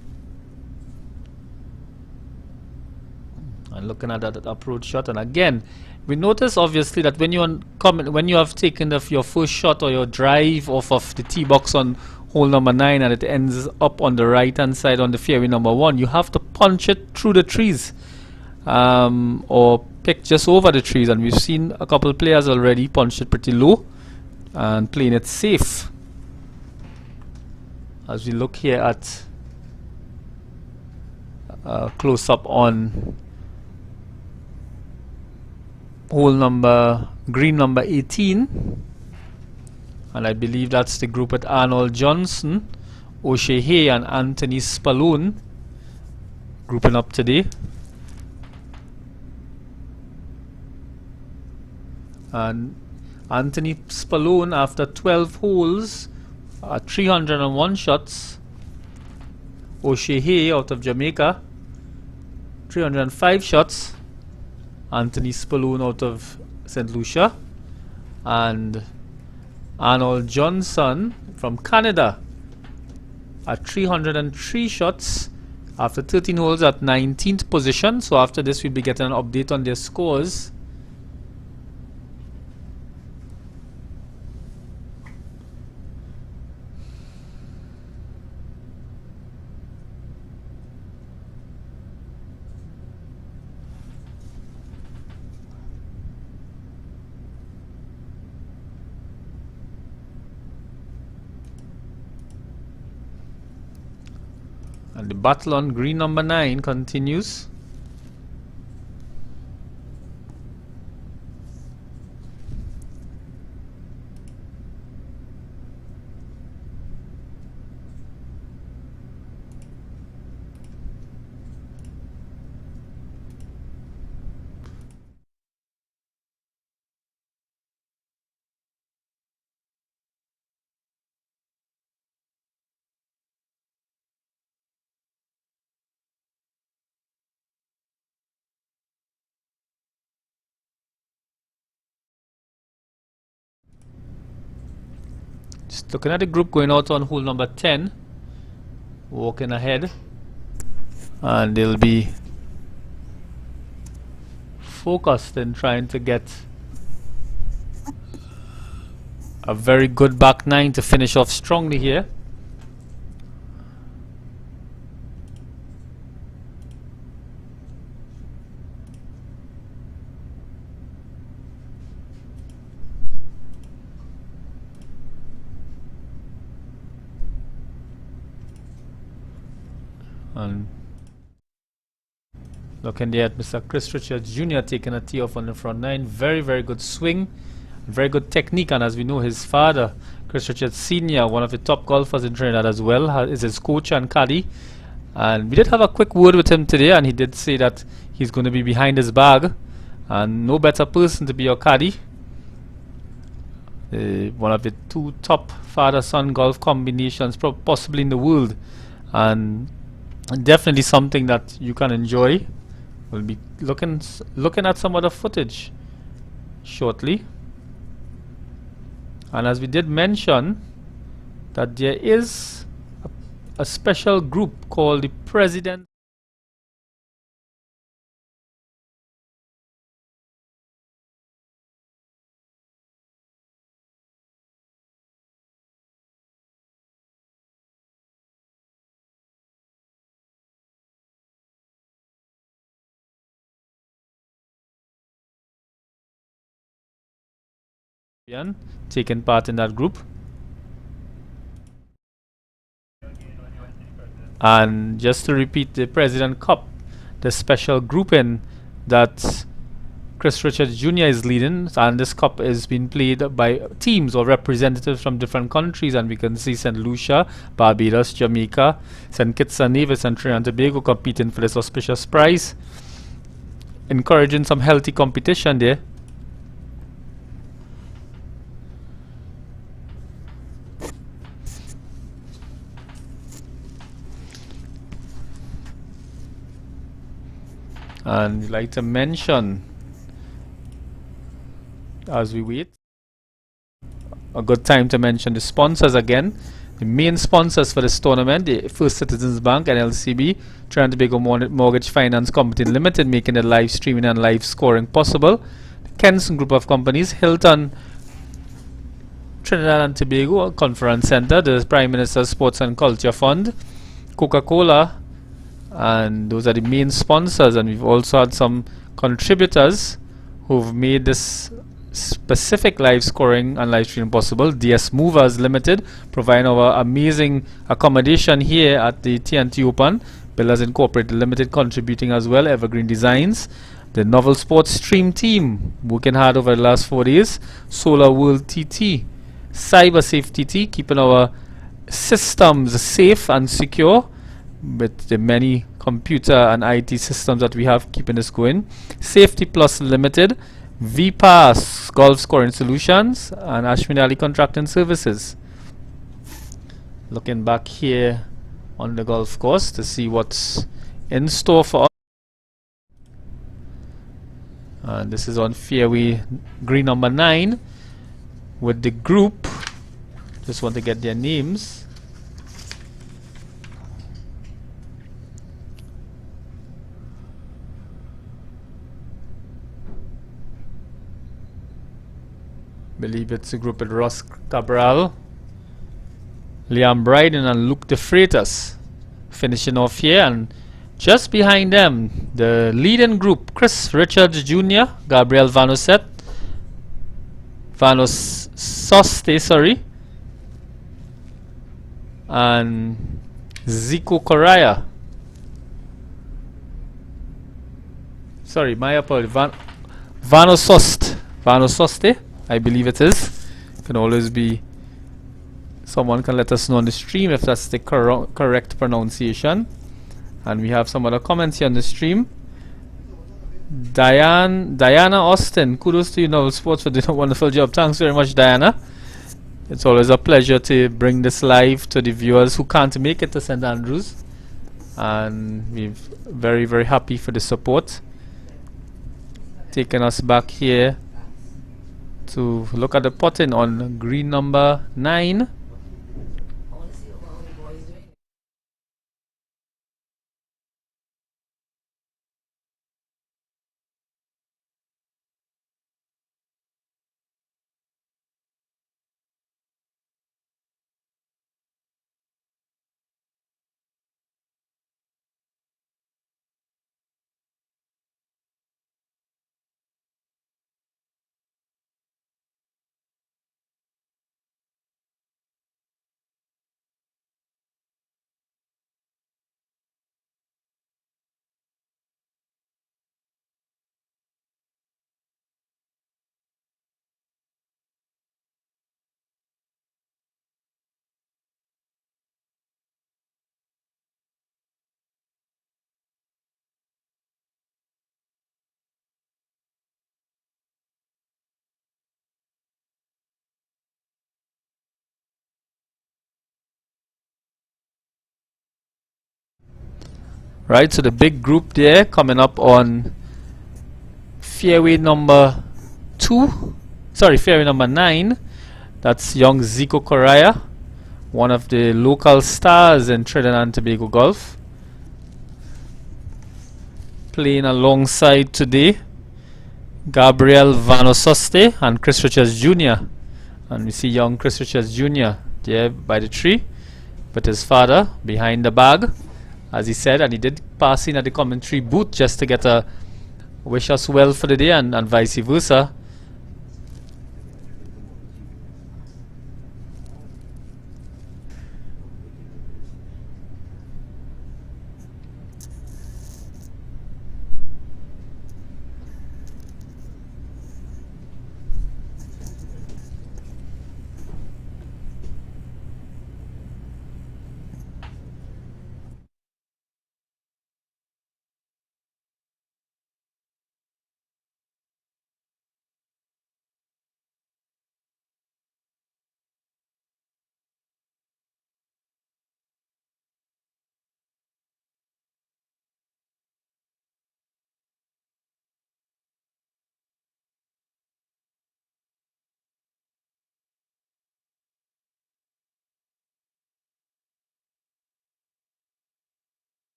And looking at that approach shot. And again, we notice obviously that when you have taken your first shot or your drive off of the tee box on hole number 9 and it ends up on the right hand side on the fairway number 1, you have to punch it through the trees or pick just over the trees, and we've seen a couple of players already punch it pretty low and playing it safe. As we look here at close up on green number 18, and I believe that's the group with Arnold Johnson, O'Shea Hay and Anthony Spallone grouping up today. And Anthony Spallone after 12 holes 301 shots. O'Shea Hay out of Jamaica 305 shots. Anthony Spallone out of St. Lucia, and Arnold Johnson from Canada at 303 shots after 13 holes at 19th position. So after this we'll be getting an update on their scores. And the battle on green number 9 continues. Just looking at the group going out on hole number 10, walking ahead, and they'll be focused in trying to get a very good back nine to finish off strongly here. And looking there at Mr. Chris Richards Jr. taking a tee off on the front nine. Very, very good swing, very good technique, and as we know, his father, Chris Richards Sr., one of the top golfers in Trinidad as well, is his coach and caddy. And we did have a quick word with him today, and he did say that he's going to be behind his bag, and no better person to be your caddy. One of the two top father-son golf combinations possibly in the world, and definitely something that you can enjoy. We'll be looking at some other footage shortly. And as we did mention, that there is a special group called the President taking part in that group. And just to repeat, the President Cup, the special grouping that Chris Richards Jr. is leading, and this cup is being played by teams or representatives from different countries, and we can see St. Lucia, Barbados, Jamaica, St. Kitts and Nevis and Trinidad and Tobago competing for this auspicious prize, encouraging some healthy competition there. And we'd like to mention, as we wait, a good time to mention the sponsors again. The main sponsors for this tournament, the First Citizens Bank, NLCB, Trinidad Tobago Mortgage Finance Company Limited, making the live streaming and live scoring possible. The Kenson Group of Companies, Hilton Trinidad and Tobago Conference Center, the Prime Minister's Sports and Culture Fund, Coca-Cola, and those are the main sponsors. And we've also had some contributors who've made this specific live scoring and live streaming possible. DS Movers Limited, providing our amazing accommodation here at the TNT Open. Builders Incorporated Limited contributing as well. Evergreen Designs. The Novel Sports Stream Team working hard over the last 4 days. Solar World TT. Cyber Safe TT, keeping our systems safe and secure with the many computer and IT systems that we have, keeping this going. Safety Plus Limited, VPass Golf Scoring Solutions, and Ashwin Ali Contracting Services. Looking back here on the golf course to see what's in store for us. And this is on fairway green number 9 with the group. Just want to get their names. Believe it's a group with Ross Cabral, Liam Bryden and Luke De Freitas finishing off here, and just behind them the leading group, Chris Richards Jr., Gabriel Vanososte, and Zico Correa. Sorry, my apologies. Vanososte, I believe it is. Can always be, someone can let us know on the stream if that's the correct pronunciation. And we have some other comments here on the stream. Diana Austin, kudos to you, Novel Sports, for doing a wonderful job. Thanks very much, Diana. It's always a pleasure to bring this live to the viewers who can't make it to St. Andrews, and we're very, very happy for the support. Taking us back here to look at the putting on green number 9. Right, so the big group there coming up on fairway number 9. That's young Zico Correa, one of the local stars in Trinidad and Tobago golf, playing alongside today Gabriel Vanososte and Chris Richards Jr. And we see young Chris Richards Jr. there by the tree with his father behind the bag, as he said, and he did pass in at the commentary booth just to get a wish us well for the day, and vice versa.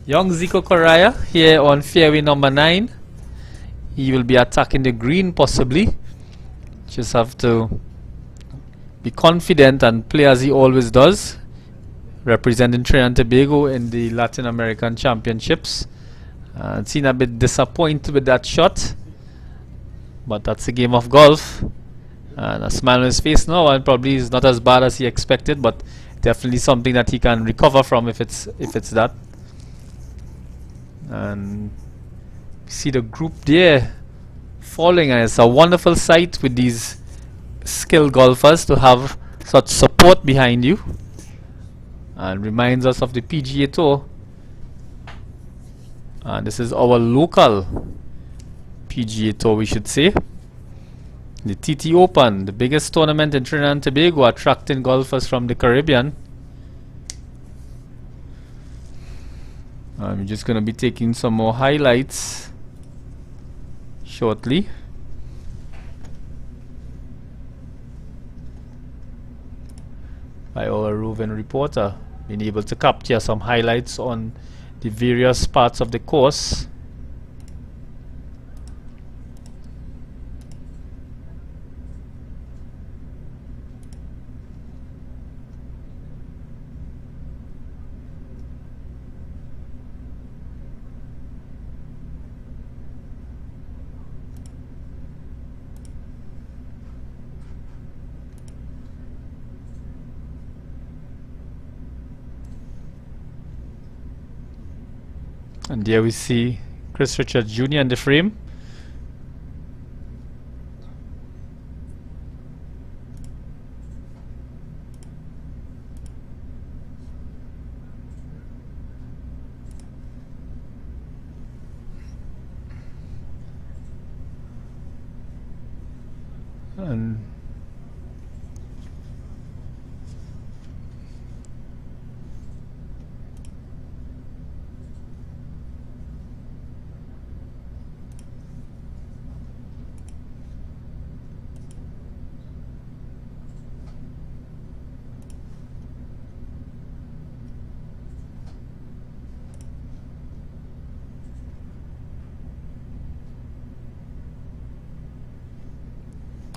Young Zico Correa here on fairway number 9. He will be attacking the green possibly. Just have to be confident and play as he always does, representing Trinidad and Tobago in the Latin American Championships. Seen a bit disappointed with that shot, but that's a game of golf, and a smile on his face now, and probably is not as bad as he expected, but definitely something that he can recover from if it's that. And see the group there falling, and it's a wonderful sight with these skilled golfers to have such support behind you, and reminds us of the PGA Tour. And this is our local PGA Tour, we should say. The TT Open, the biggest tournament in Trinidad and Tobago, attracting golfers from the Caribbean. I'm just going to be taking some more highlights shortly. By our roving reporter, being able to capture some highlights on the various parts of the course. And there we see Chris Richards Jr. in the frame.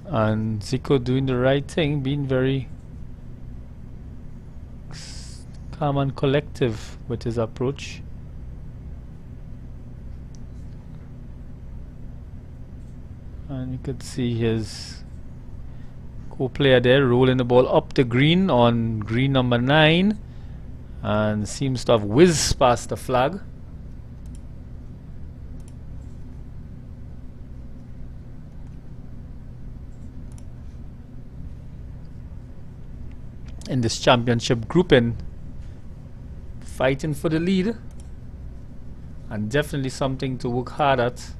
And Zico doing the right thing, being very calm and collective with his approach. And you could see his co-player there rolling the ball up the green on green number 9, and seems to have whizzed past the flag. in this championship grouping, fighting for the lead, and definitely something to work hard at.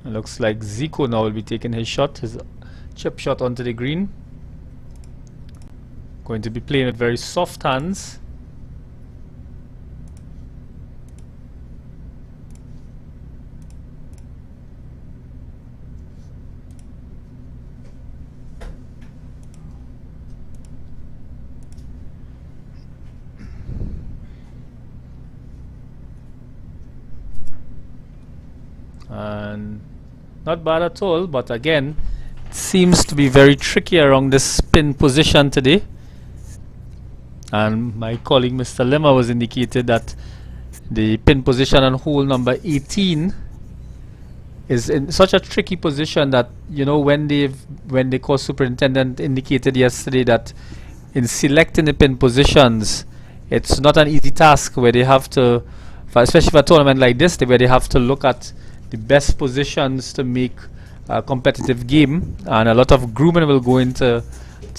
It looks like Zico now will be taking his shot, his chip shot onto the green. Going to be playing with very soft hands. And not bad at all, but again, it seems to be very tricky around this spin position today. And my colleague Mr. Lima was indicated that the pin position on hole number 18 is in such a tricky position that, you know, when the course superintendent indicated yesterday that in selecting the pin positions, it's not an easy task, where they have to, especially for a tournament like this, where they have to look at the best positions to make a competitive game, and a lot of grooming will go into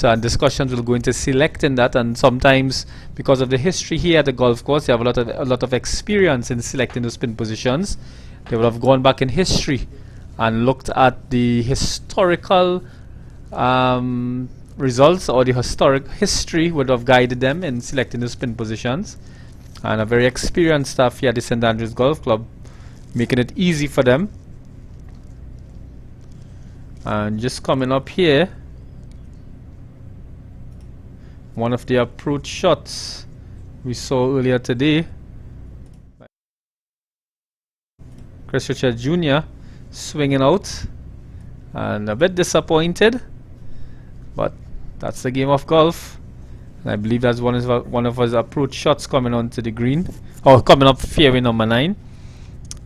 and discussions will go into selecting that. And sometimes, because of the history here at the golf course, they have a lot of experience in selecting those pin positions. They will have gone back in history and looked at the historical results, or the historic history would have guided them in selecting those pin positions. And a very experienced staff here at the St. Andrews Golf Club, making it easy for them. And just coming up here, one of the approach shots we saw earlier today, Chris Richards Jr. swinging out, and a bit disappointed, but that's the game of golf. And I believe that's one of his approach shots coming onto the green, or coming up fairway number 9.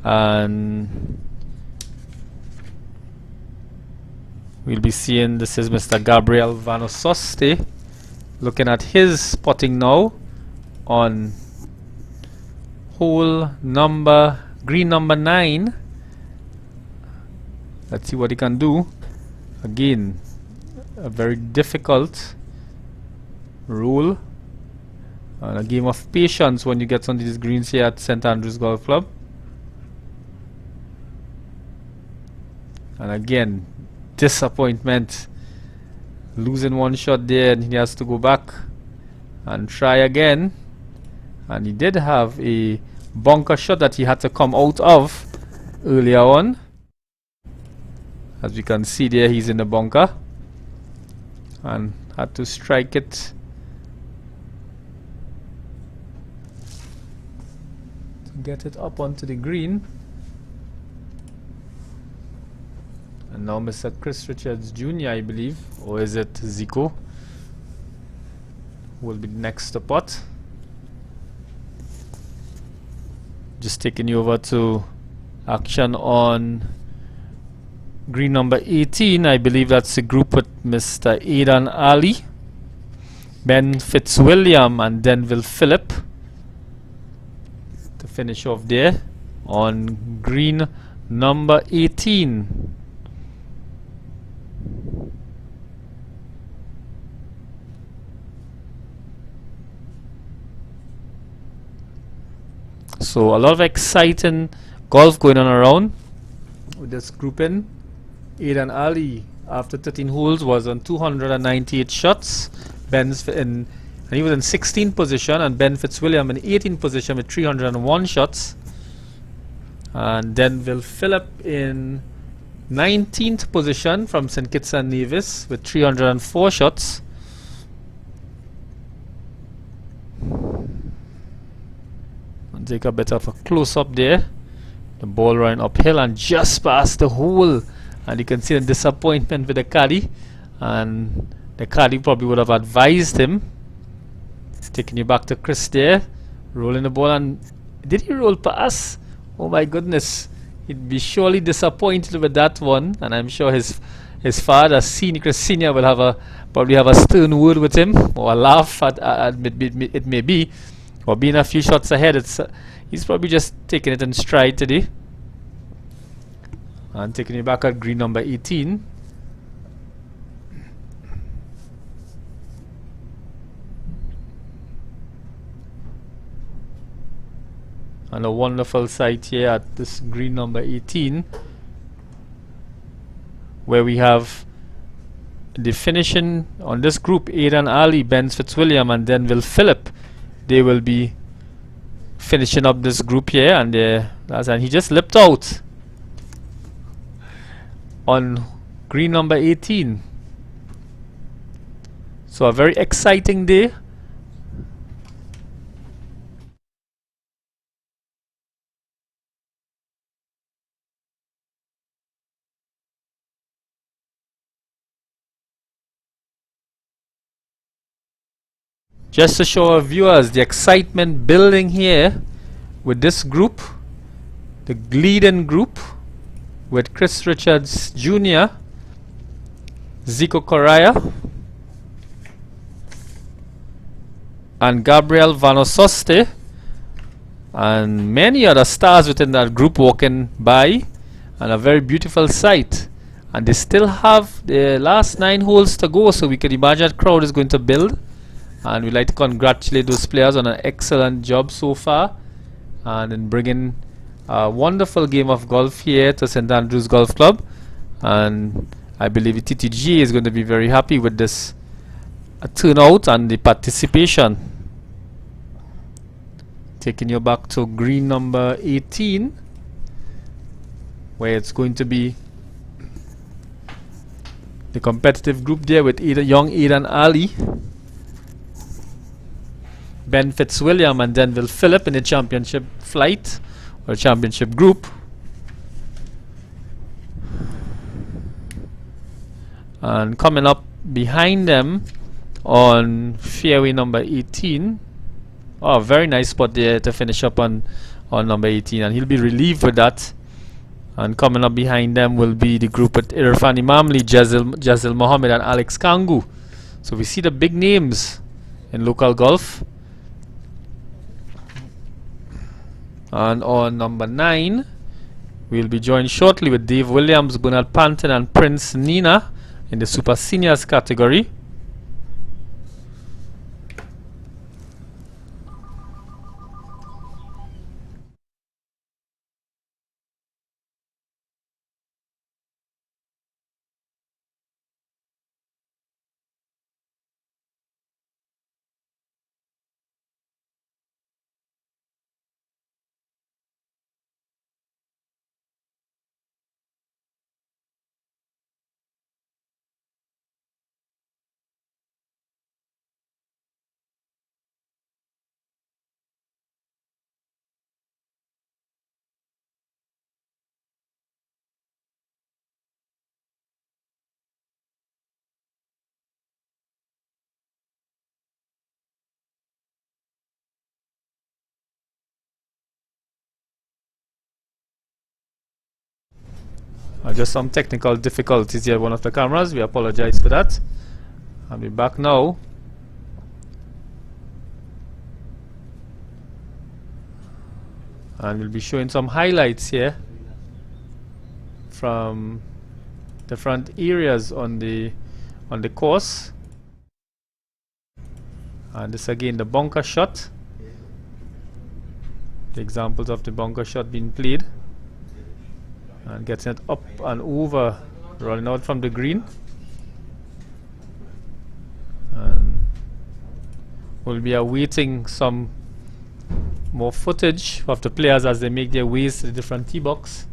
And we'll be seeing, this is Mr. Gabriel Vanososte looking at his putting now on hole number, green number 9. Let's see what he can do. Again, a very difficult rule and a game of patience when you get on these greens here at St. Andrews Golf Club. And again, disappointment, losing one shot there, and he has to go back and try again. And he did have a bunker shot that he had to come out of earlier on. As we can see there, he's in the bunker and had to strike it to get it up onto the green. And now Mr. Chris Richards Jr., I believe, or is it Zico, will be next to putt. Just taking you over to action on green number 18. I believe that's the group with Mr. Aidan Ali, Ben Fitzwilliam and Denville Phillip to finish off there on green number 18. So a lot of exciting golf going on around with this grouping. Aidan Ali, after 13 holes, was on 298 shots. And he was in 16th position, and Ben Fitzwilliam in 18th position with 301 shots. And Denville Phillip in 19th position from St. Kitts and Nevis with 304 shots. And take a bit of a close-up there. The ball running uphill and just past the hole. And you can see the disappointment with the caddy. And the caddy probably would have advised him. Taking you back to Chris there. Rolling the ball, and did he roll past? Oh my goodness. He'd be surely disappointed with that one, and I'm sure his father, Senior Senior, will probably have a stern word with him, or a laugh at it may be, or being a few shots ahead. He's probably just taking it in stride today. And taking it back at green number 18. And a wonderful sight here at this green number 18, where we have the finishing on this group: Aidan Ali, Ben Fitzwilliam, and Denville Phillip. They will be finishing up this group here, and he just lipped out on green number 18. So a very exciting day. Just to show our viewers the excitement building here with this group, the Glidden group, with Chris Richards Jr., Zico Correa, and Gabriel Vanososte, and many other stars within that group walking by, and a very beautiful sight. And they still have the last 9 holes to go, so we can imagine that crowd is going to build. And we'd like to congratulate those players on an excellent job so far, and in bringing a wonderful game of golf here to St Andrews Golf Club. And I believe the TTGA is going to be very happy with this turnout and the participation. Taking you back to green number 18, where it's going to be the competitive group there with young Aidan Ali, Ben Fitzwilliam, and Denville Phillip in the championship flight, or championship group. And coming up behind them on fairway number 18. Oh, very nice spot there to finish up on number 18, and he'll be relieved with that. And coming up behind them will be the group with Irfan Imamli, Jazil Mohammed, and Alex Kangu. So we see the big names in local golf. And on number 9, we'll be joined shortly with Dave Williams, Bernard Panton, and Prince Nina in the Super Seniors category. Just some technical difficulties here, one of the cameras. We apologize for that. I'll be back now. And we'll be showing some highlights here from different areas on the course. And this again, the bunker shot. The examples of the bunker shot being played. And getting it up and over, rolling out from the green. And we'll be awaiting some more footage of the players as they make their ways to the different tee box.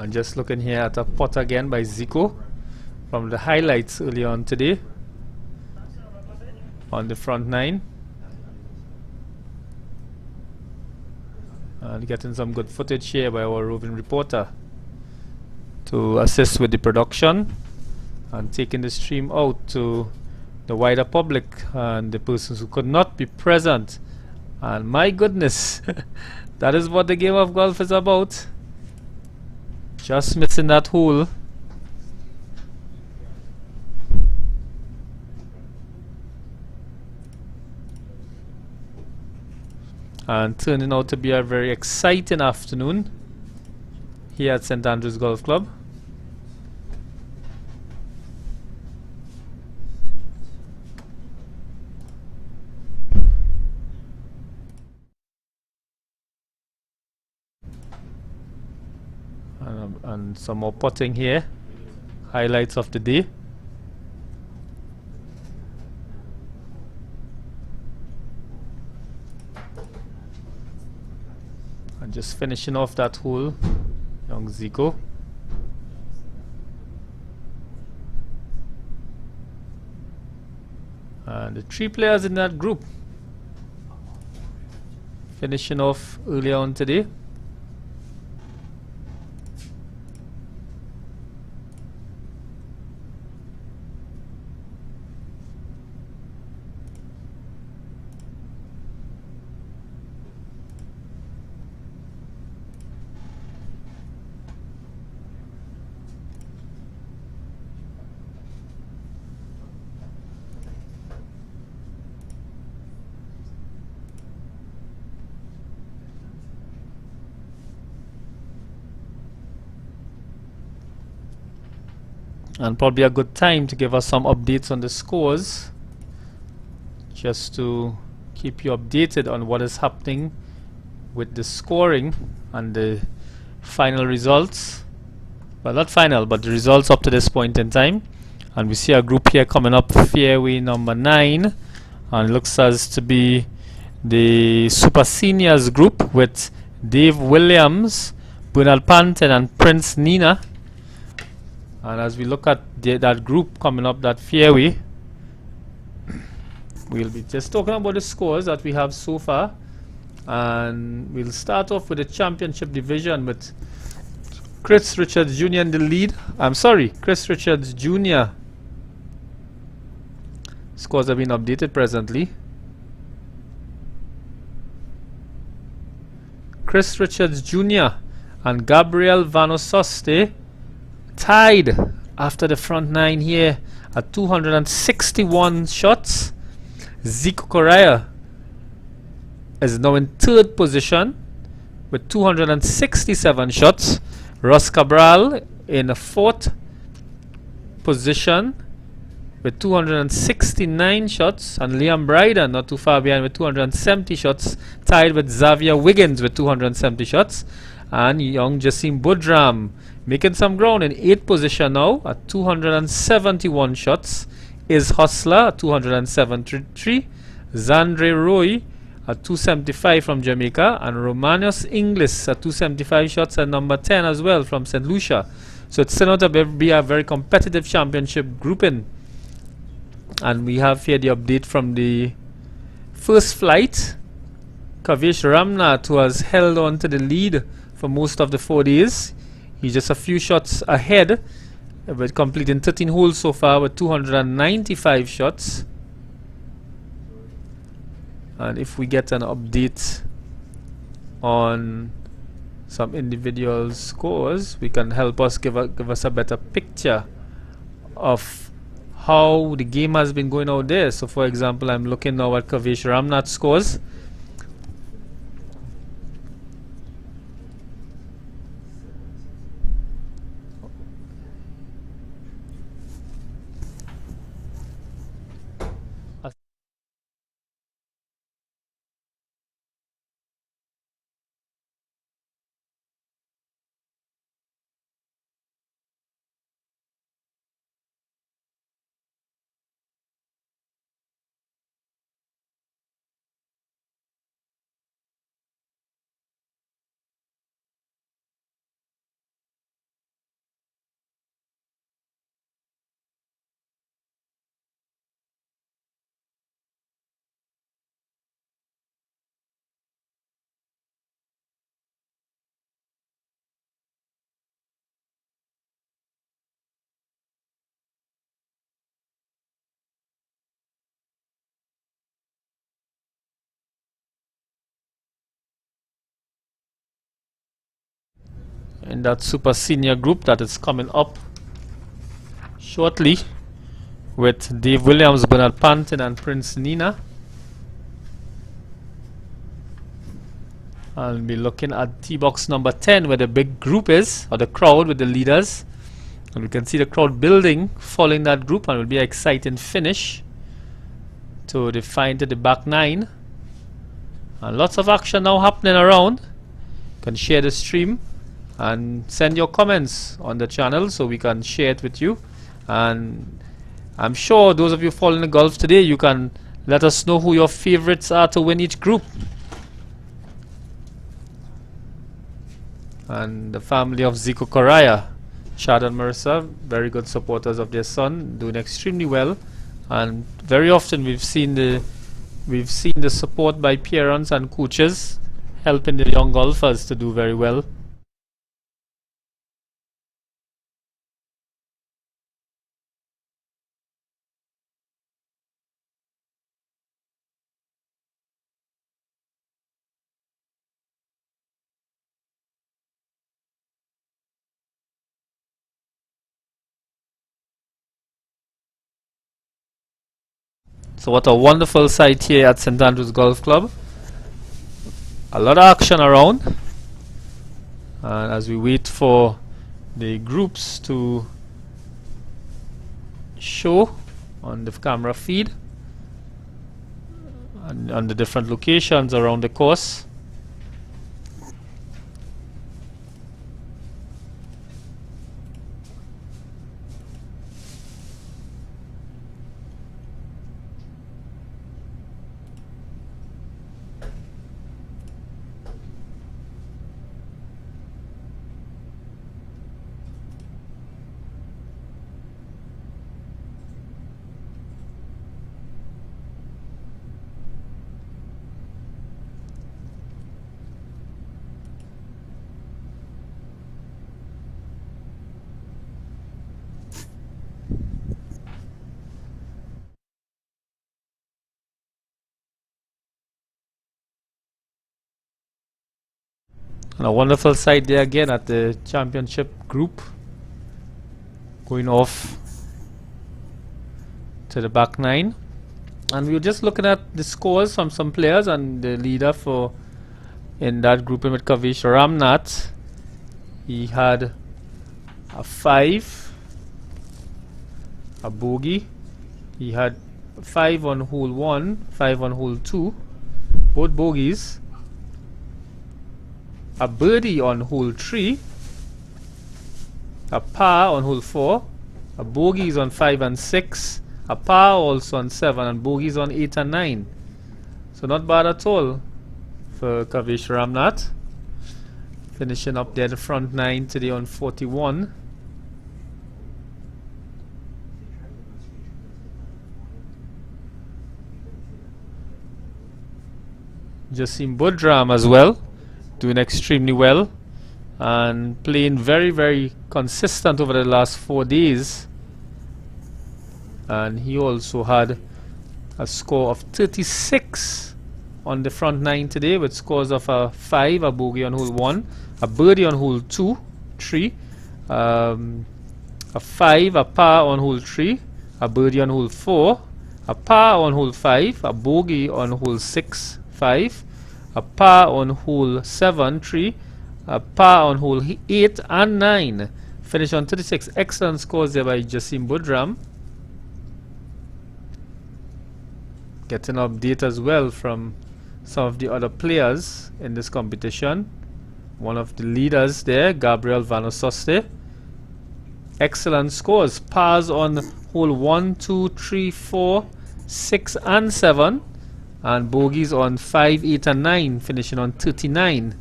And just looking here at a putt again by Zico from the highlights earlier on today on the front nine. And getting some good footage here by our roving reporter to assist with the production and taking the stream out to the wider public and the persons who could not be present. And my goodness, that is what the game of golf is about. Just missing that hole. And turning out to be a very exciting afternoon here at St. Andrews Golf Club. And some more putting here. Highlights of the day. And just finishing off that hole, young Zico. And the three players in that group finishing off earlier on today. And probably a good time to give us some updates on the scores, just to keep you updated on what is happening with the scoring and the final results. Well, not final, but the results up to this point in time. And we see a group here coming up, fairway number 9, and it looks as to be the Super Seniors group with Dave Williams, Bernard Panton and Prince Nina. And as we look at that group coming up that fairway, we'll be just talking about the scores that we have so far. And we'll start off with the championship division with Chris Richards Jr. in the lead. I'm sorry, Chris Richards Jr. Scores have been updated presently. Chris Richards Jr. and Gabriel Vanososte tied after the front nine here at 261 shots. Zico Correa is now in third position with 267 shots. Ross Cabral in a fourth position with 269 shots, and Liam Bryden not too far behind with 270 shots, tied with Xavier Wiggins with 270 shots. And young Jassim Budram making some ground in 8th position now at 271 shots. Is Hustler at 273, Zandre Roy at 275 from Jamaica, and Romanius Inglis at 275 shots at number 10 as well from St. Lucia. So it's turned out to be a very competitive championship grouping. And we have here the update from the first flight. Kavish Ramnath, who has held on to the lead for most of the 4 days. He's just a few shots ahead, but completing 13 holes so far with 295 shots. And if we get an update on some individual scores, we can help us give us a better picture of how the game has been going out there. So for example, I'm looking now at Kavish Ramnath's scores. in that super senior group that is coming up shortly with Dave Williams, Bernard Panton and Prince Nina. I'll be looking at tee box number 10 where the big group is, or the crowd with the leaders, and we can see the crowd building following that group, and it will be an exciting finish to define to the back 9. And lots of action now happening around. You can share the stream and send your comments on the channel so we can share it with you. And I'm sure those of you following the golf today, you can let us know who your favorites are to win each group. And the family of Zico Correa, Chad and Marissa, very good supporters of their son, doing extremely well. And very often we've seen the support by parents and coaches helping the young golfers to do very well. So what a wonderful sight here at St. Andrews Golf Club. A lot of action around. And as we wait for the groups to show on the camera feed and on the different locations around the course. And a wonderful sight there again at the championship group, going off to the back 9. And we were just looking at the scores from some players, and the leader for in that grouping with Kavish Ramnath, he had a 5, a bogey. He had 5 on hole 1, 5 on hole 2, both bogeys. A birdie on hole 3, a par on hole 4, a bogeys on 5 and 6, a par also on 7, and bogeys on 8 and 9. So not bad at all for Kavish Ramnath. Finishing up there the front 9 today on 41. Jasim Budram as well, doing extremely well and playing very consistent over the last 4 days. And he also had a score of 36 on the front 9 today, with scores of a 5, a bogey on hole 1, a birdie on hole 2, 3, a 5, a par on hole 3, a birdie on hole 4, a par on hole 5, a bogey on hole 6, 5, a par on hole 7, 3, a par on hole 8 and 9. Finish on 36. Excellent scores there by Jasim Budram. Getting an update as well from some of the other players in this competition. One of the leaders there, Gabriel Vanososte. Excellent scores. Pars on hole 1, 2, 3, 4, 6 and 7. And bogeys on 5, 8 and 9, finishing on 39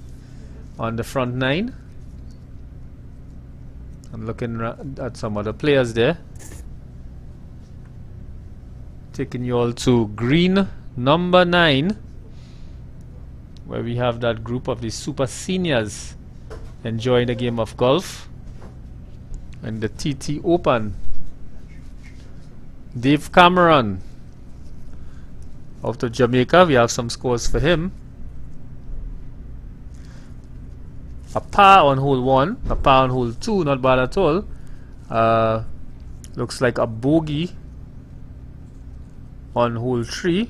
on the front 9. I'm looking at some other players there. Taking you all to green number 9, where we have that group of the super seniors enjoying the game of golf and the TT Open. Dave Cameron out of Jamaica, we have some scores for him. a par on hole 1, a par on hole 2, not bad at all. Looks like a bogey on hole 3,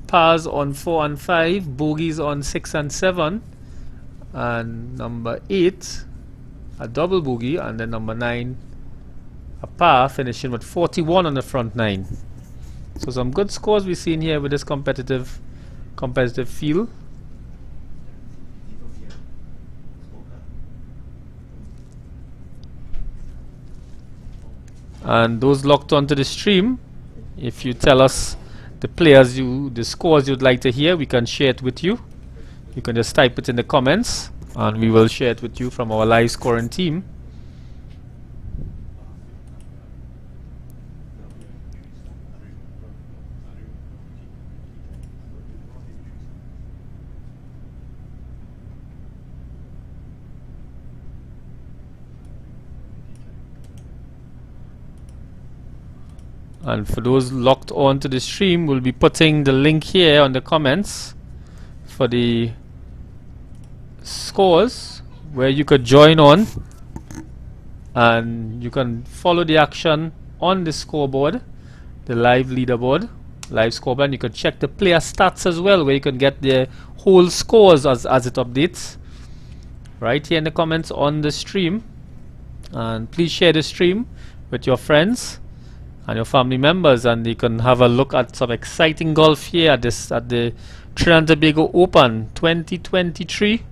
pars on 4 and 5, bogeys on 6 and 7, and number 8 a double bogey, and then number 9 a par, finishing with 41 on the front 9. So some good scores we've seen here with this competitive field. And those locked onto the stream, if you tell us the scores you'd like to hear, we can share it with you. You can just type it in the comments and we will share it with you from our live scoring team. And for those locked on to the stream, we'll be putting the link here on the comments for the scores, where you could join on and you can follow the action on the scoreboard, the live leaderboard, live scoreboard, and you can check the player stats as well, where you can get the whole scores as it updates right here in the comments on the stream. And please share the stream with your friends and your family members, and you can have a look at some exciting golf here at the Trinidad Tobago Open 2023.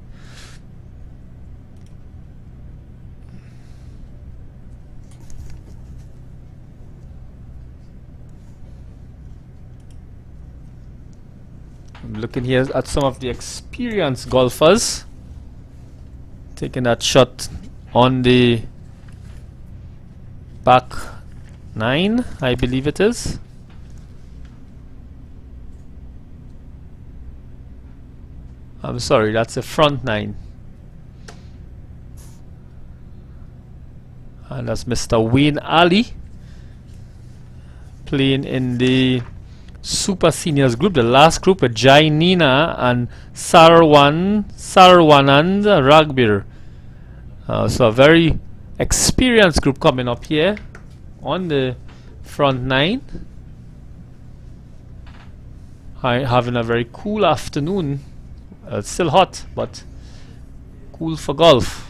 I'm looking here at some of the experienced golfers taking that shot on the back 9, I believe it is. I'm sorry, that's a front 9. And that's Mr. Wayne Ali playing in the Super Seniors group, the last group with Jai Nina and Sarwanand Ragbir. So a very experienced group coming up here on the front 9. Having a very cool afternoon. It's still hot, but cool for golf.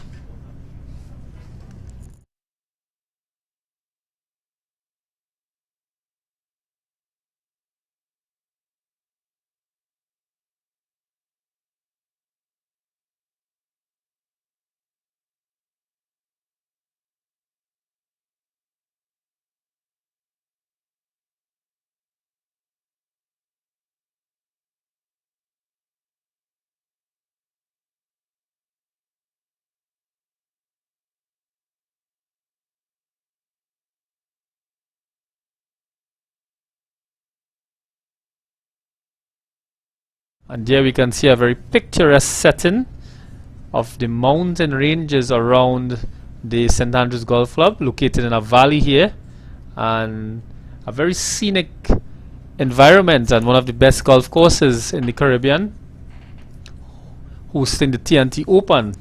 And there we can see a very picturesque setting of the mountain ranges around the St. Andrews Golf Club, located in a valley here, and a very scenic environment and one of the best golf courses in the Caribbean, hosting the TNT Open,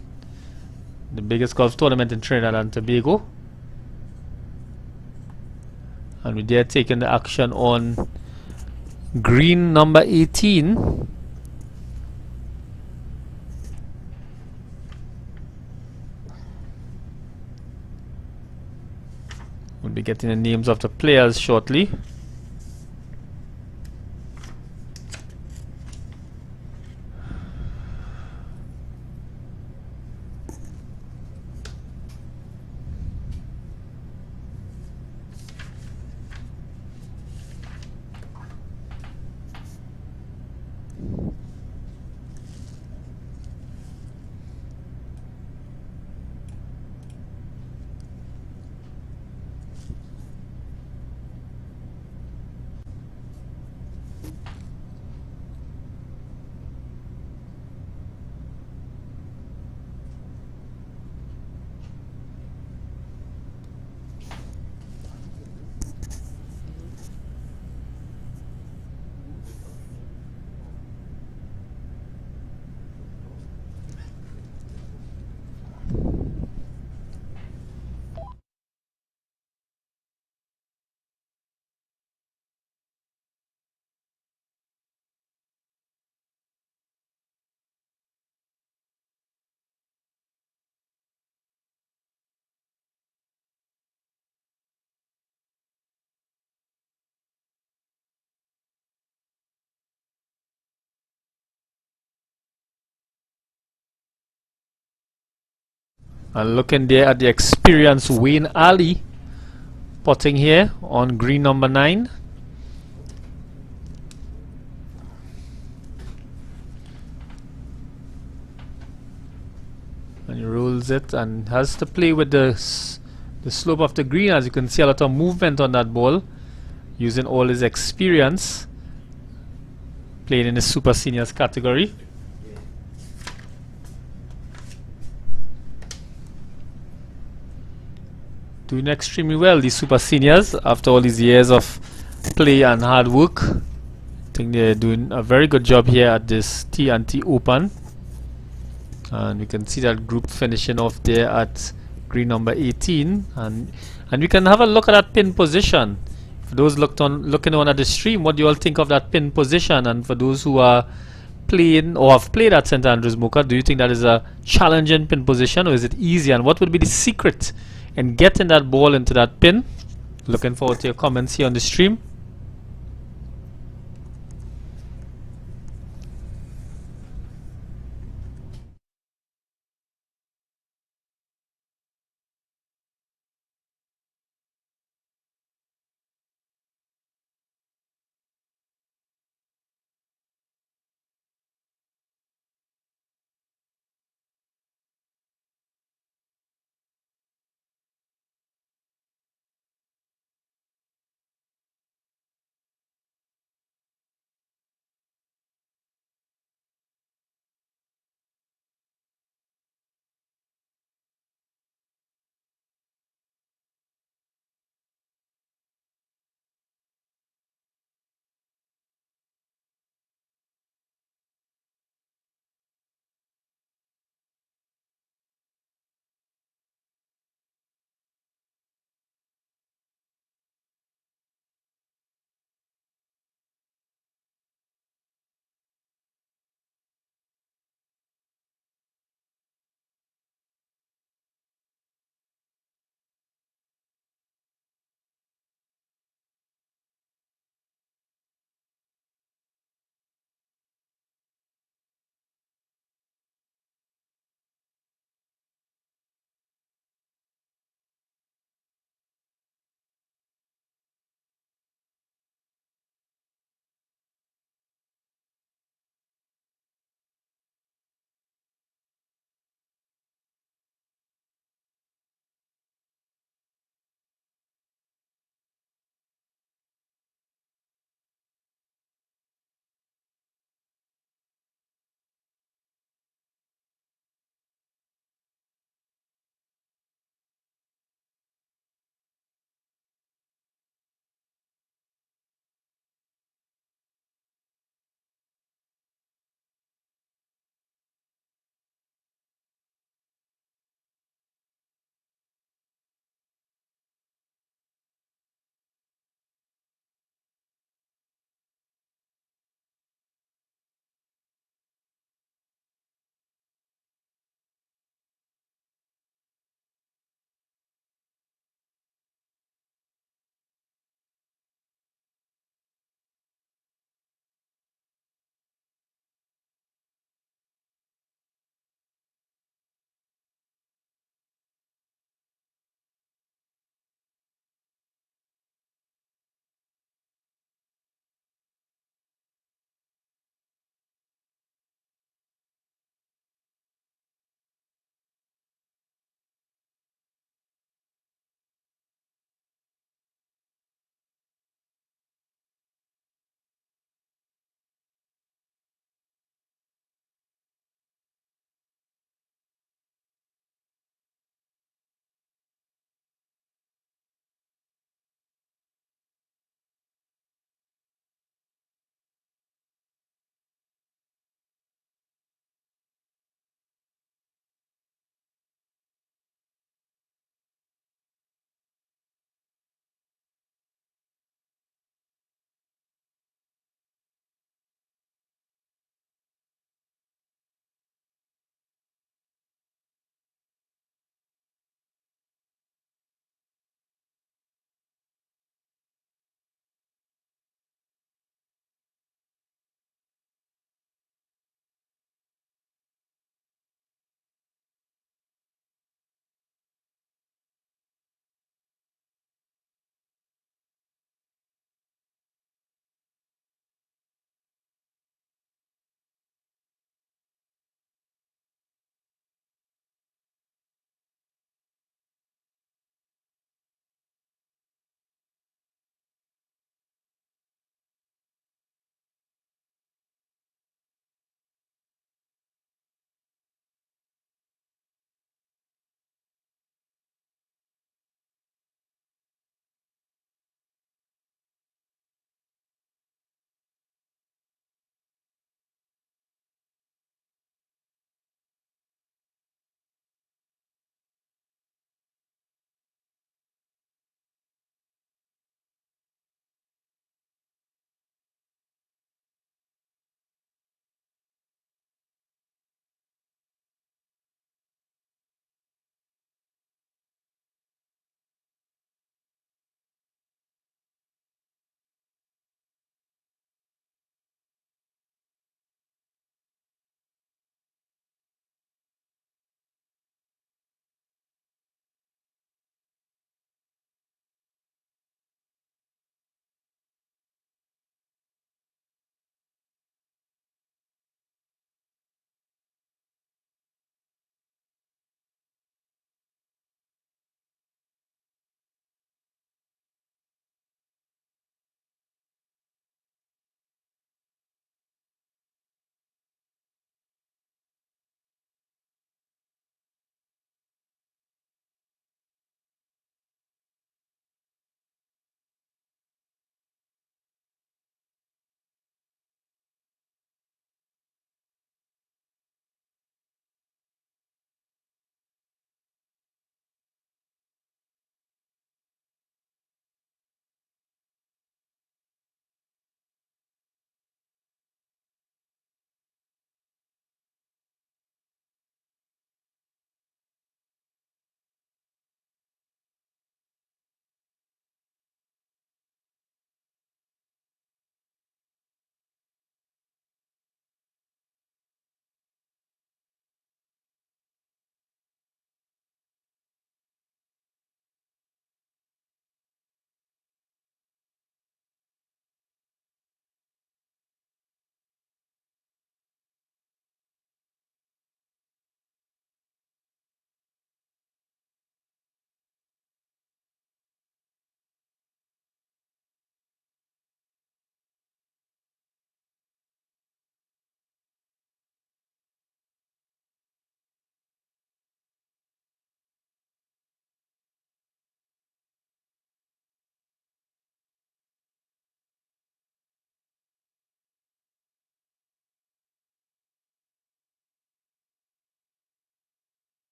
the biggest golf tournament in Trinidad and Tobago. And we're there taking the action on green number 18. We'll be getting the names of the players shortly. And looking there at the experienced Wayne Ali putting here on green number 9. And he rolls it and has to play with the slope of the green. As you can see, a lot of movement on that ball, using all his experience playing in the super seniors category. Doing extremely well, these super seniors, after all these years of play and hard work. I think they're doing a very good job here at this T&T Open. And we can see that group finishing off there at green number 18, and we can have a look at that pin position. For those looking on at the stream, what do you all think of that pin position? And for those who are playing or have played at St Andrews Mocha, do you think that is a challenging pin position, or is it easy? And what would be the secret in getting that ball into that pin? Looking forward to your comments here on the stream.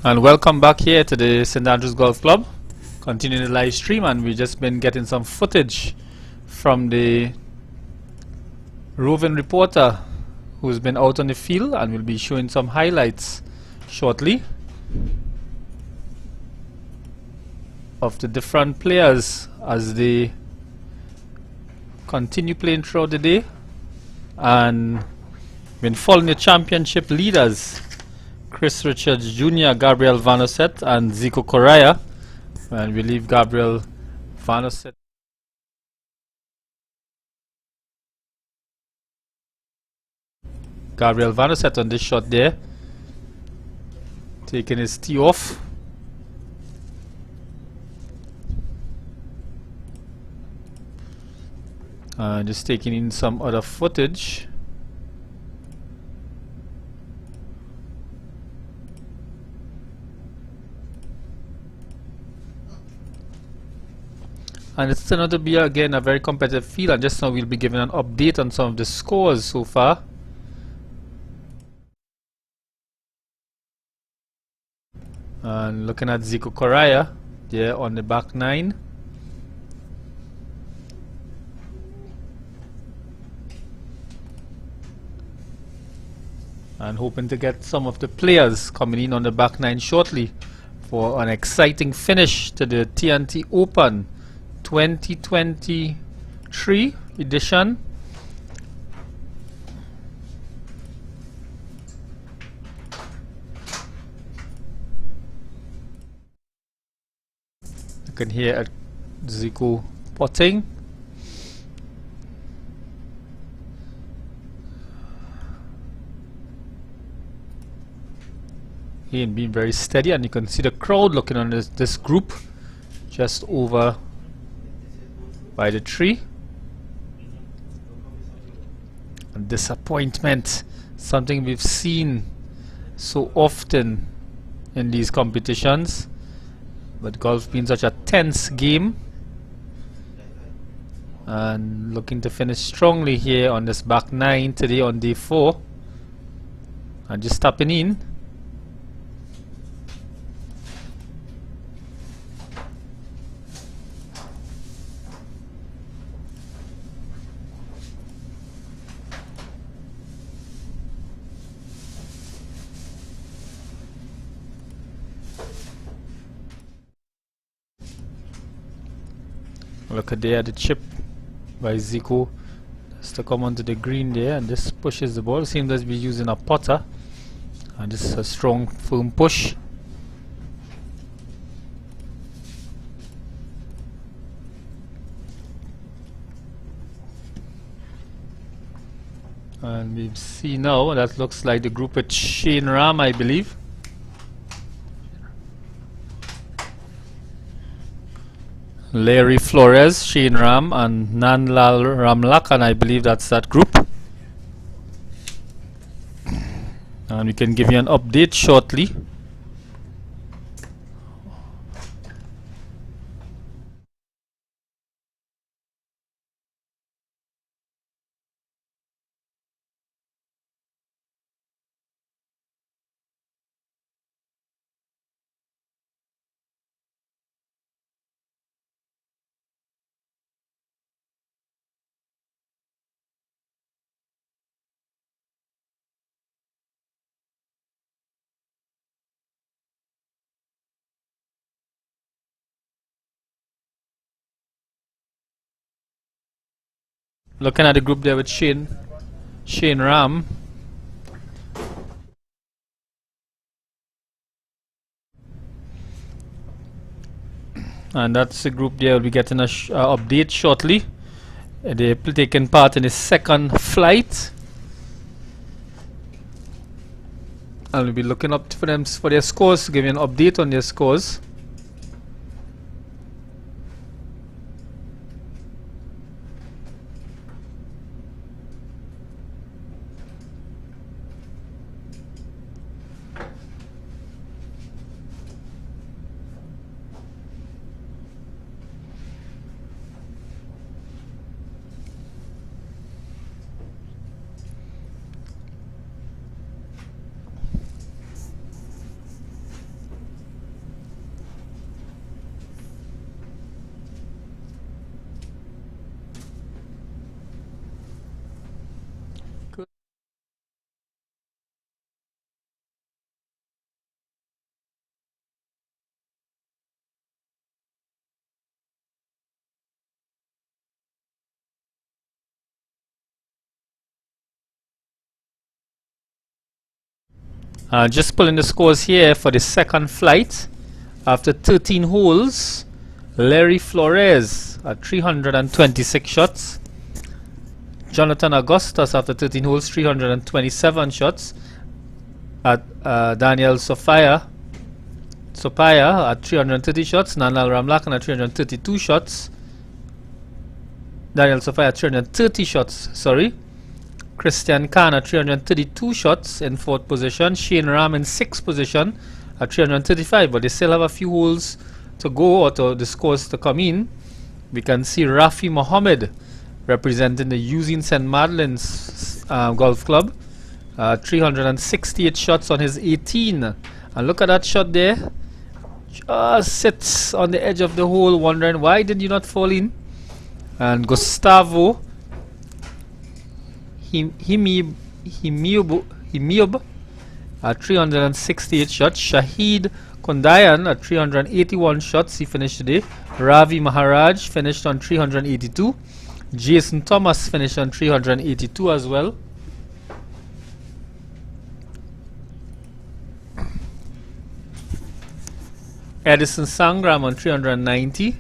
And welcome back here to the St. Andrews Golf Club. Continuing the live stream, and we've just been getting some footage from the roving reporter who's been out on the field, and we'll be showing some highlights shortly of the different players as they continue playing throughout the day. And been following the championship leaders, Chris Richards Jr., Gabriel Vanoset, and Zico Correa. And we leave Gabriel Vanoset. Gabriel Vanoset on this shot there, taking his tee off. Just taking in some other footage. And it's turned out to be again a very competitive field, and just now we'll be giving an update on some of the scores so far. And looking at Zico Correa there on the back nine. And hoping to get some of the players coming in on the back nine shortly for an exciting finish to the TNT Open 2023 edition. You can hear at Zico potting. He ain't being very steady, and you can see the crowd looking on this group just over by the tree. And disappointment, something we've seen so often in these competitions, but golf being such a tense game. And looking to finish strongly here on this back nine today on day 4, and just tapping in. Look at there, the chip by Zico just to come onto the green there, and this pushes the ball. Seems as we're using a putter, and this is a strong firm push. And we see now that looks like the group with Shane Ram, I believe. Larry Flores, Shane Ram, and Nanlal Ramlakan, I believe that's that group. And we can give you an update shortly. Looking at the group there with Shane Ram. And that's the group there. We'll be getting a update shortly. They're taking part in the second flight. And we'll be looking up for them for their scores, give you an update on their scores. Just pulling the scores here for the second flight. After 13 holes, Larry Flores at 326 shots. Jonathan Augustus after 13 holes, 327 shots. At Daniel Sopaya at 330 shots. Nanal Ramlakan at 332 shots. Daniel Sopaya at 330 shots, sorry. Christian Khan at 332 shots in 4th position. Shane Ram in 6th position at 335, but they still have a few holes to go, or to the scores to come in. We can see Rafi Mohammed representing the Using St. Madeline's Golf Club. 368 shots on his 18. And look at that shot there. Just sits on the edge of the hole, wondering why did you not fall in. And Gustavo Himiob at 368 shots. Shahid Kondayan at 381 shots, he finished today. Ravi Maharaj finished on 382. Jason Thomas finished on 382 as well. Edison Sangram on 390.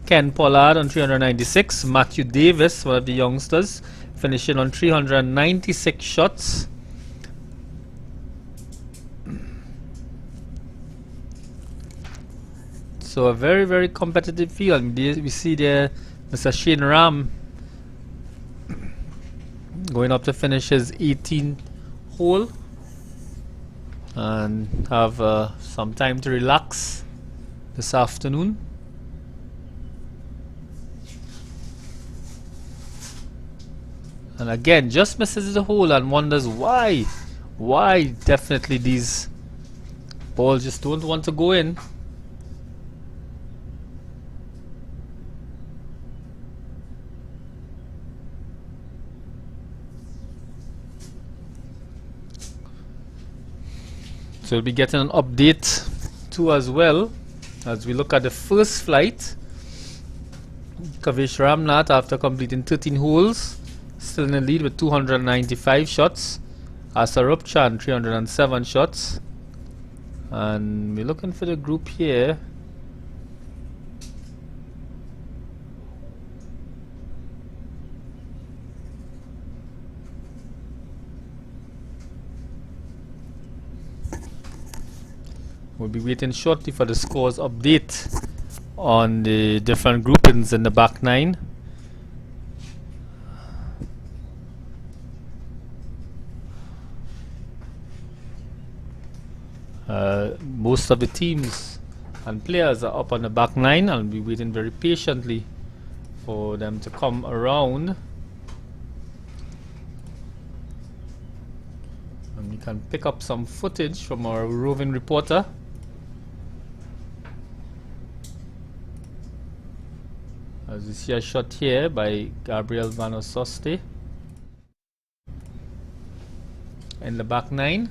Ken Pollard on 396. Matthew Davis, one of the youngsters, finishing on 396 shots. So a very, very competitive field. We see there Mr. Shane Ram going up to finish his 18th hole and have some time to relax this afternoon. And again, just misses the hole and wonders why. Why definitely these balls just don't want to go in. So we'll be getting an update too as well as we look at the first flight. Kavish Ramnath, after completing 13 holes, still in the lead with 295 shots. Asarup Chan 307 shots. And we're looking for the group here. We'll be waiting shortly for the scores update on the different groupings in the back nine. Most of the teams and players are up on the back nine. I'll be waiting very patiently for them to come around. And we can pick up some footage from our roving reporter. As you see a shot here by Gabriel Van Ososte in the back nine.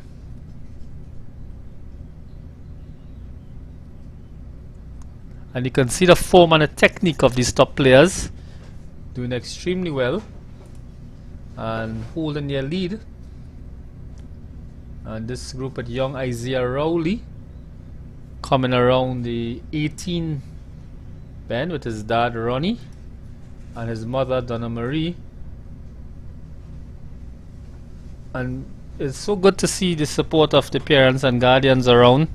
And you can see the form and the technique of these top players doing extremely well and holding their lead. And this group at young Isaiah Rowley coming around the 18 bend with his dad Ronnie and his mother Donna Marie. And it's so good to see the support of the parents and guardians around,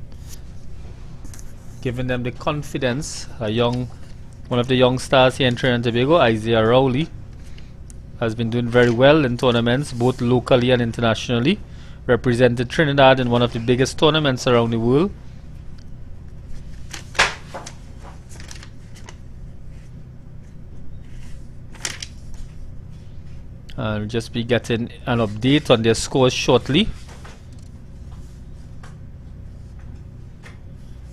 giving them the confidence. One of the young stars here in Trinidad and Tobago, Isaiah Rowley, has been doing very well in tournaments, both locally and internationally. Represented Trinidad in one of the biggest tournaments around the world. I'll just be getting an update on their scores shortly.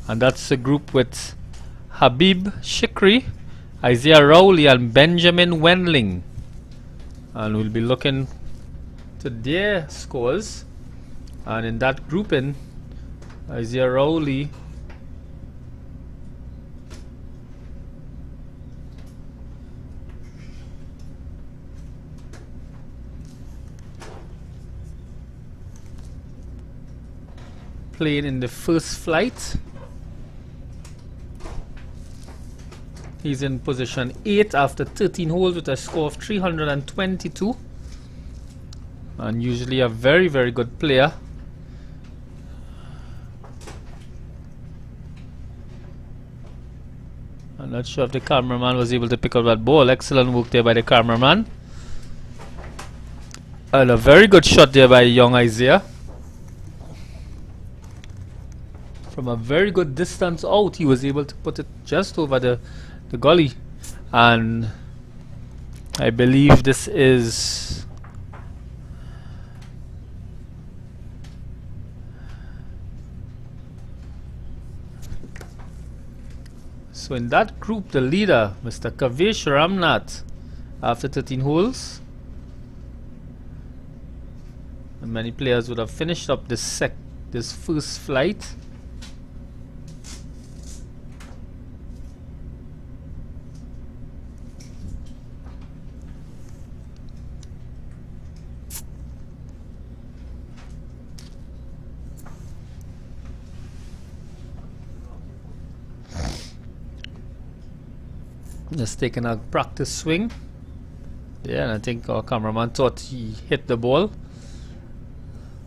And that's the group with Habib Shikri, Isaiah Rowley and Benjamin Wendling. And we'll be looking to their scores. And in that grouping, Isaiah Rowley playing in the first flight. He's in position 8 after 13 holes with a score of 322. And usually a very, very good player. I'm not sure if the cameraman was able to pick up that ball. Excellent work there by the cameraman. And a very good shot there by young Isaiah. From a very good distance out, he was able to put it just over the gully. And I believe this is so in that group, the leader, Mr. Kavesh Ramnath, after 13 holes. And many players would have finished up this first flight. Just taking a practice swing. Yeah, and I think our cameraman thought he hit the ball,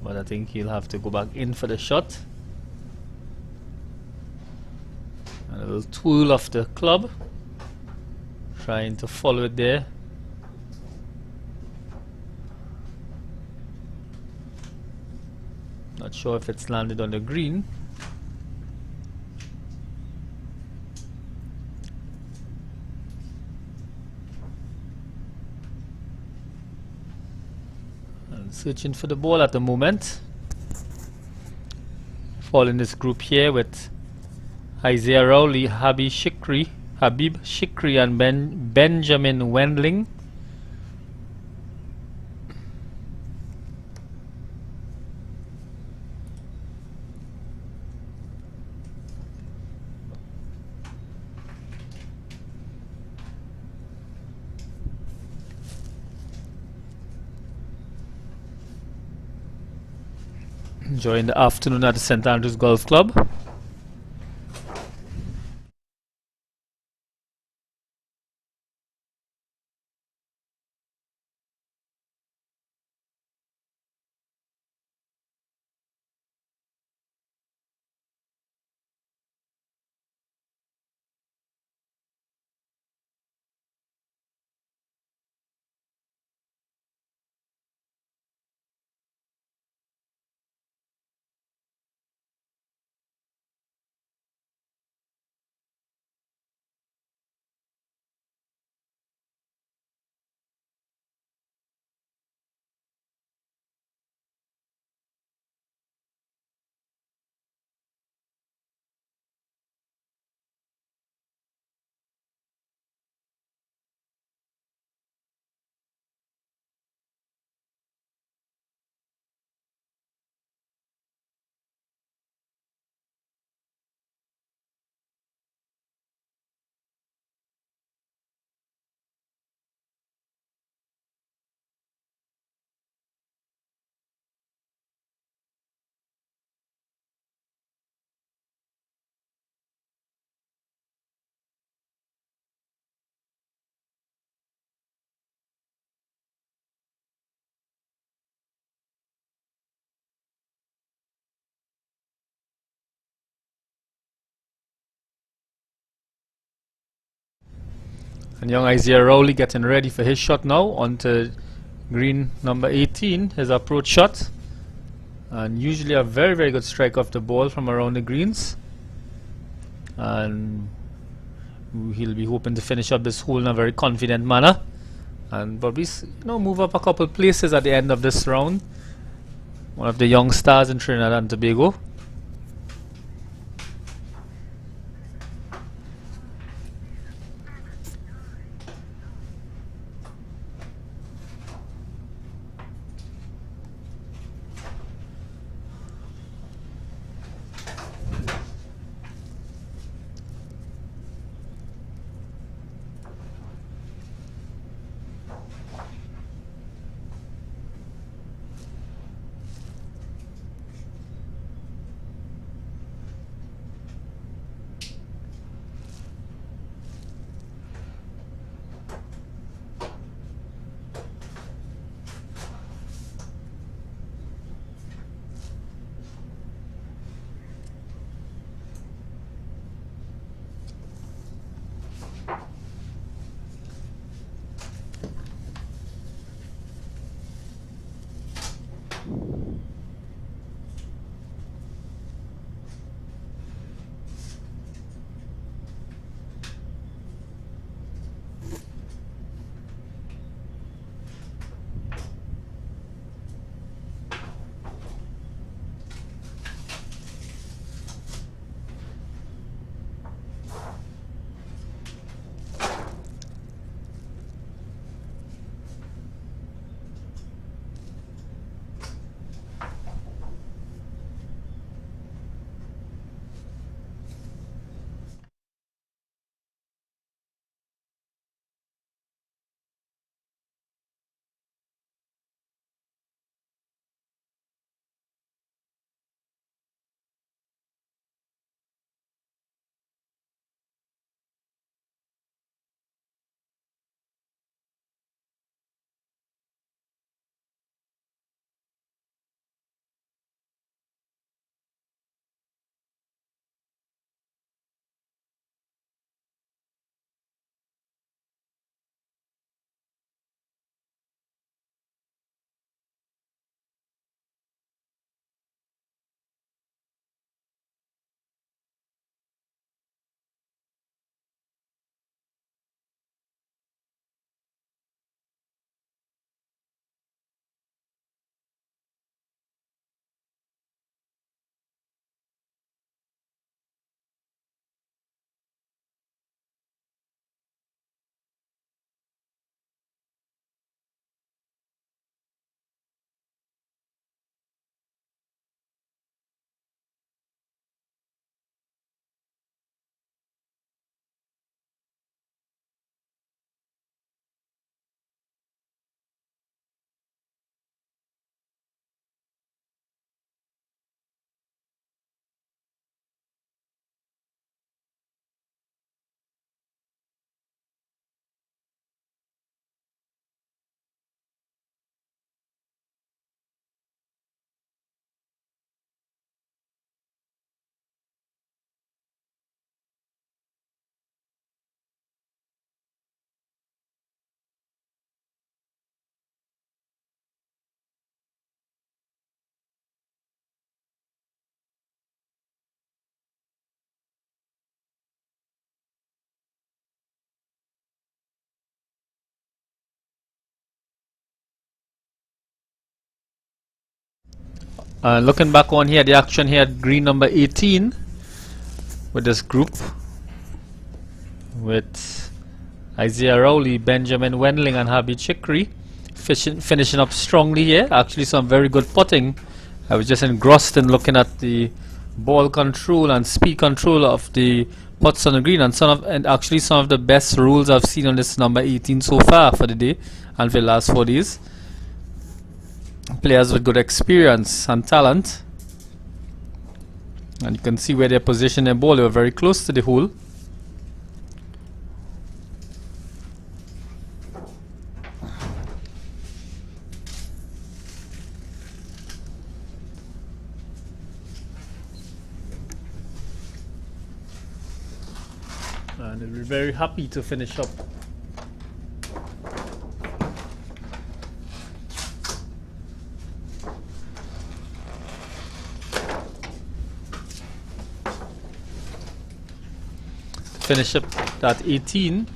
but I think he'll have to go back in for the shot. And a little twirl of the club, trying to follow it there. Not sure if it's landed on the green. Searching for the ball at the moment. Fall in this group here with Isaiah Rowley, Habib Shikri, and Benjamin Wendling. Enjoying the afternoon at the St. Andrews Golf Club. And young Isaiah Rowley getting ready for his shot now onto green number 18, his approach shot. And usually a very, very good strike off the ball from around the greens. And he'll be hoping to finish up this hole in a very confident manner. And probably, move up a couple places at the end of this round. One of the young stars in Trinidad and Tobago. Looking back on here, the action here at green number 18 with this group with Isaiah Rowley, Benjamin Wendling and Habib Chikri finishing up strongly here. Actually some very good putting. I was just engrossed in looking at the ball control and speed control of the putts on the green, and actually some of the best rules I've seen on this number 18 so far for the day and for the last 4 days. Players with good experience and talent, and you can see where they position their ball. They were very close to the hole. And they'll be very happy to finish up. Finish up that 18.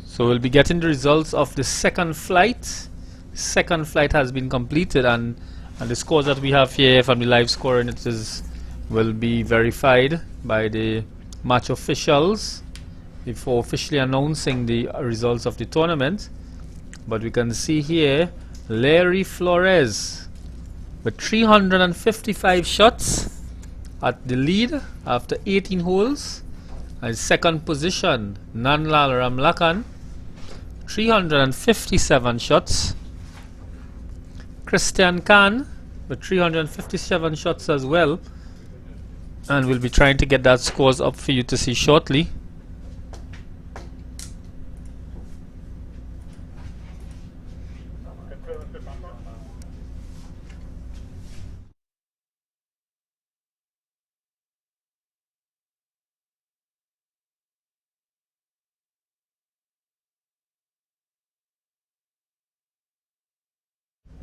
So we'll be getting the results of the second flight. Second flight has been completed, and the scores that we have here from the live scoring will be verified by the match officials before officially announcing the results of the tournament. But we can see here Larry Flores with 355 shots at the lead after 18 holes. And second position, Nanlal Ramlakan, 357 shots. Christian Khan with 357 shots as well, and we'll be trying to get that scores up for you to see shortly.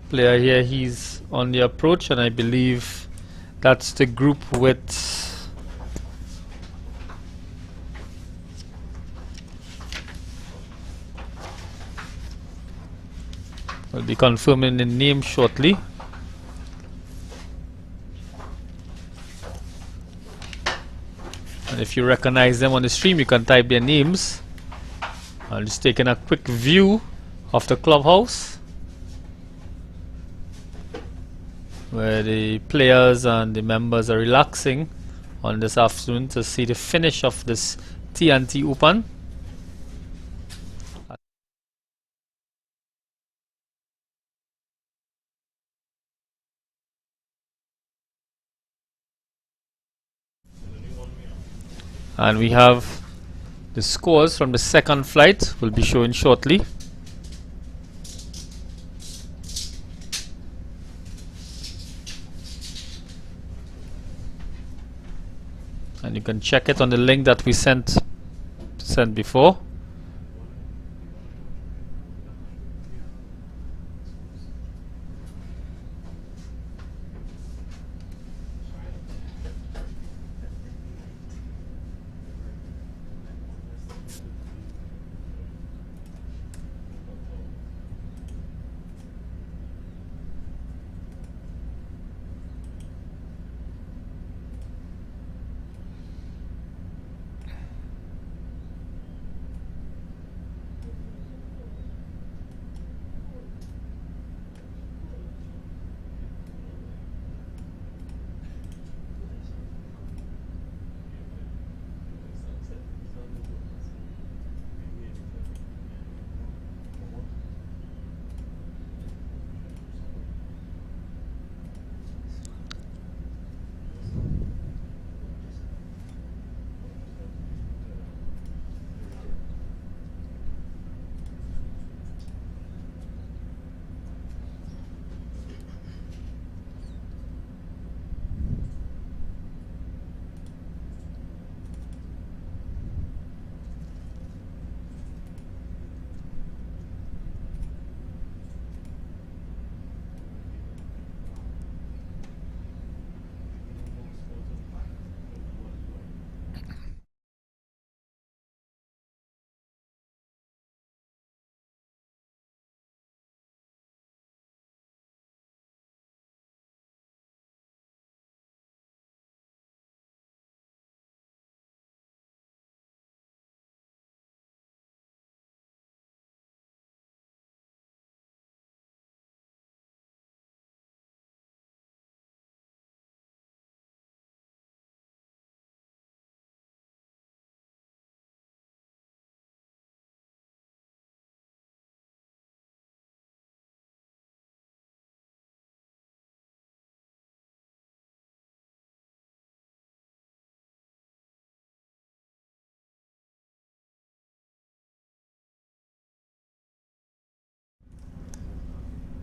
Player here, he's on the approach, and I believe that's the group with we'll be confirming the name shortly. And if you recognize them on the stream, you can type their names. I'm just taking a quick view of the clubhouse, where the players and the members are relaxing on this afternoon to see the finish of this T&T Open. And we have the scores from the second flight will be showing shortly. And you can check it on the link that we sent sent before.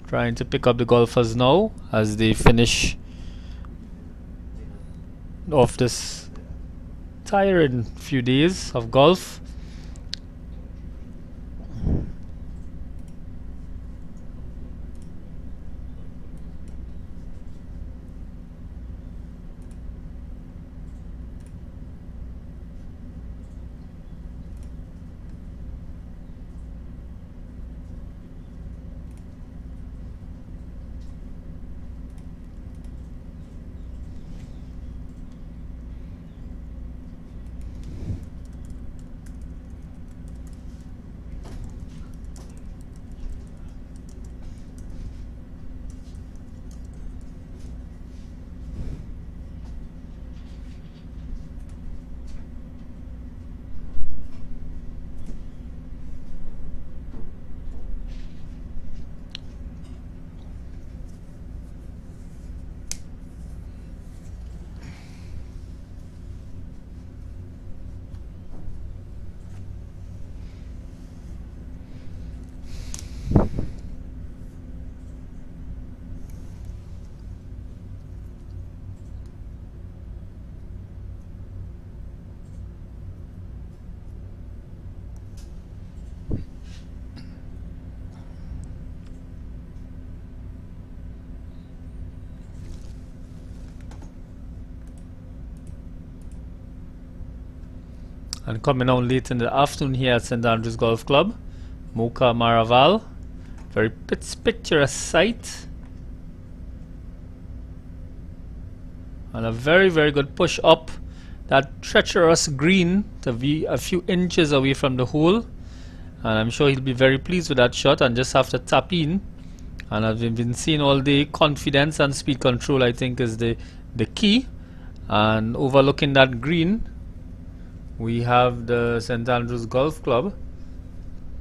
Trying to pick up the golfers now as they finish off this tiring few days of golf. And coming on late in the afternoon here at St Andrews Golf Club, Mocha Maraval, very picturesque sight, and a very good push up that treacherous green to be a few inches away from the hole, and I'm sure he'll be very pleased with that shot and just have to tap in. And as we've been seeing all day, confidence and speed control I think is the key. And overlooking that green we have the St Andrews Golf Club,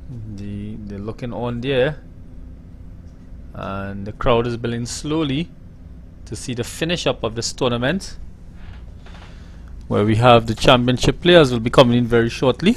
they're looking on there, and the crowd is building slowly to see the finish up of this tournament, where we have the championship players will be coming in very shortly.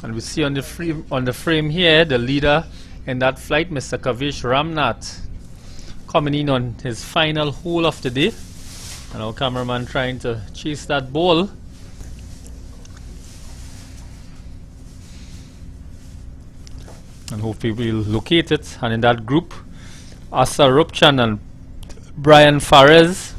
And we see on the frame here the leader in that flight, Mr. Kavish Ramnath, coming in on his final hole of the day. And our cameraman trying to chase that ball. And hopefully we'll locate it. And in that group, Asa Rupchan and Brian Fares.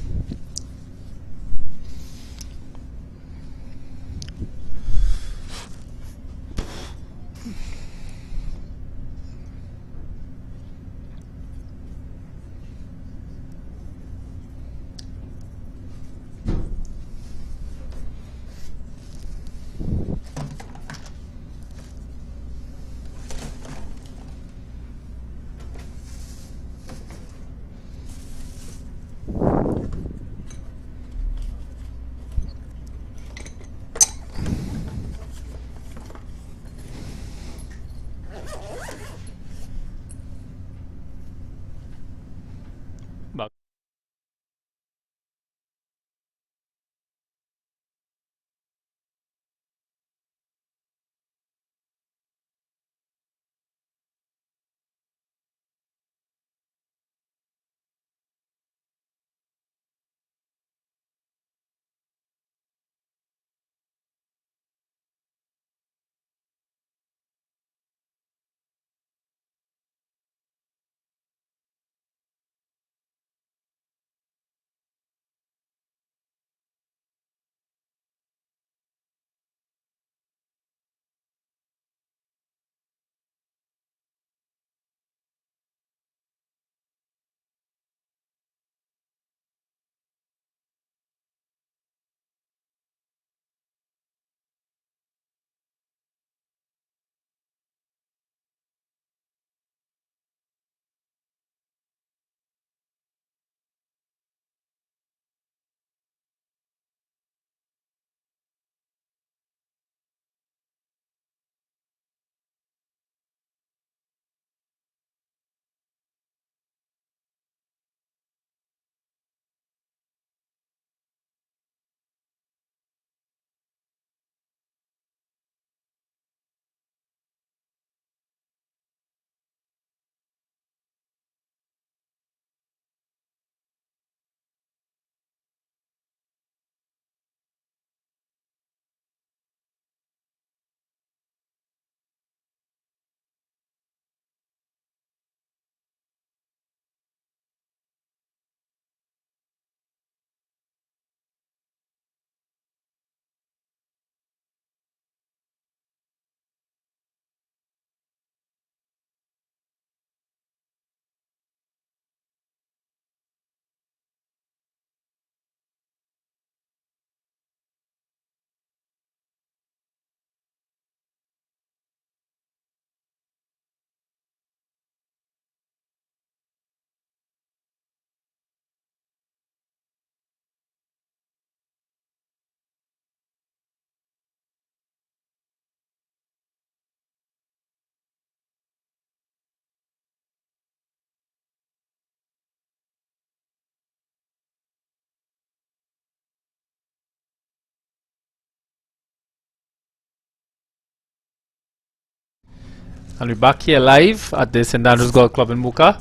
And we're back here live at the St. Andrews Golf Club in Mocha.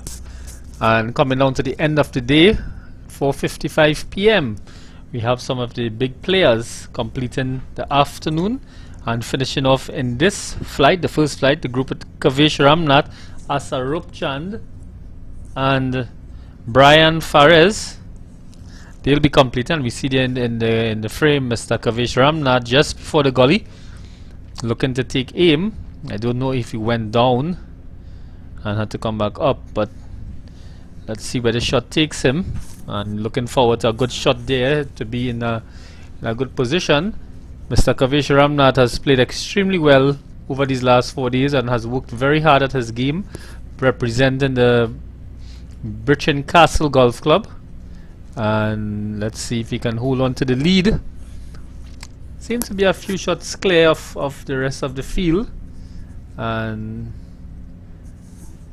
And coming down to the end of the day, 4:55 p.m. we have some of the big players completing the afternoon and finishing off in this flight, the first flight, the group with Kavish Ramnath, Asa Rupchand and Brian Fares. They'll be completing, and we see there in the frame Mr. Kavish Ramnath just before the gully, looking to take aim. I don't know if he went down and had to come back up, but let's see where the shot takes him. And looking forward to a good shot there to be in a good position. Mr. Kavish Ramnath has played extremely well over these last 4 days and has worked very hard at his game, representing the Britchen Castle Golf Club. And let's see if he can hold on to the lead. Seems to be a few shots clear of the rest of the field, and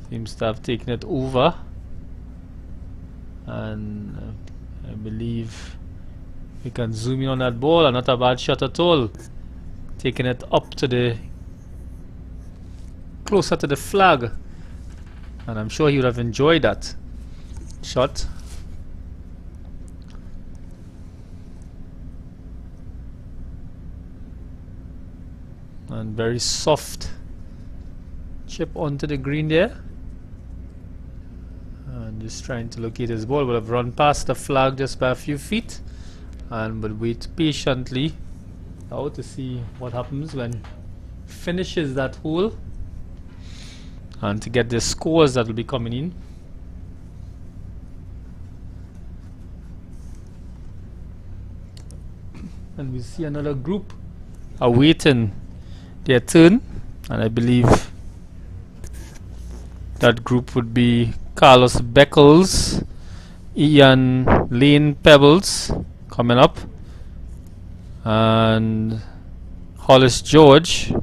seems to have taken it over. And I believe we can zoom in on that ball, and not a bad shot at all, taking it up to the closer to the flag, and I'm sure he would have enjoyed that shot. And very soft chip onto the green there, and just trying to locate his ball. Will have run past the flag just by a few feet, and will wait patiently now to see what happens when finishes that hole, and to get the scores that will be coming in. And we see another group awaiting their turn, and I believe that group would be Carlos Beckles, Ian Lane Pebbles coming up, and Hollis George,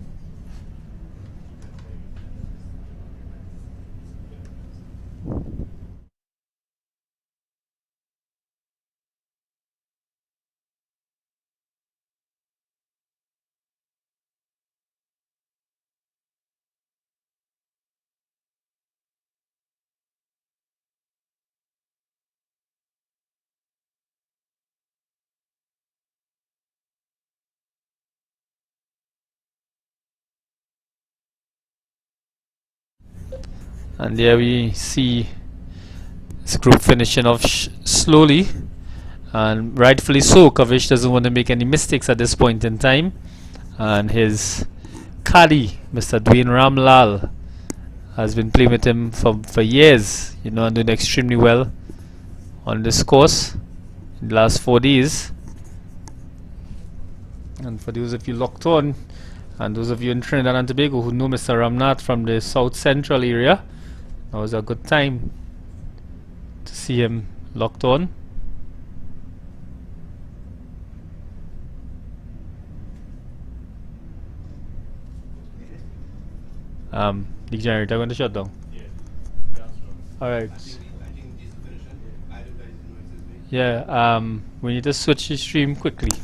and there we see this group finishing off slowly, and rightfully so. Kavish doesn't want to make any mistakes at this point in time, and his caddy, Mr. Dwayne Ramlal, has been playing with him for years, you know, and doing extremely well on this course in the last 4 days. And for those of you locked on, and those of you in Trinidad and Tobago who know Mr. Ramnath from the South Central area, now is a good time to see him locked on. The generator going to shut down? Yeah. Alright. Yeah, we need to switch the stream quickly.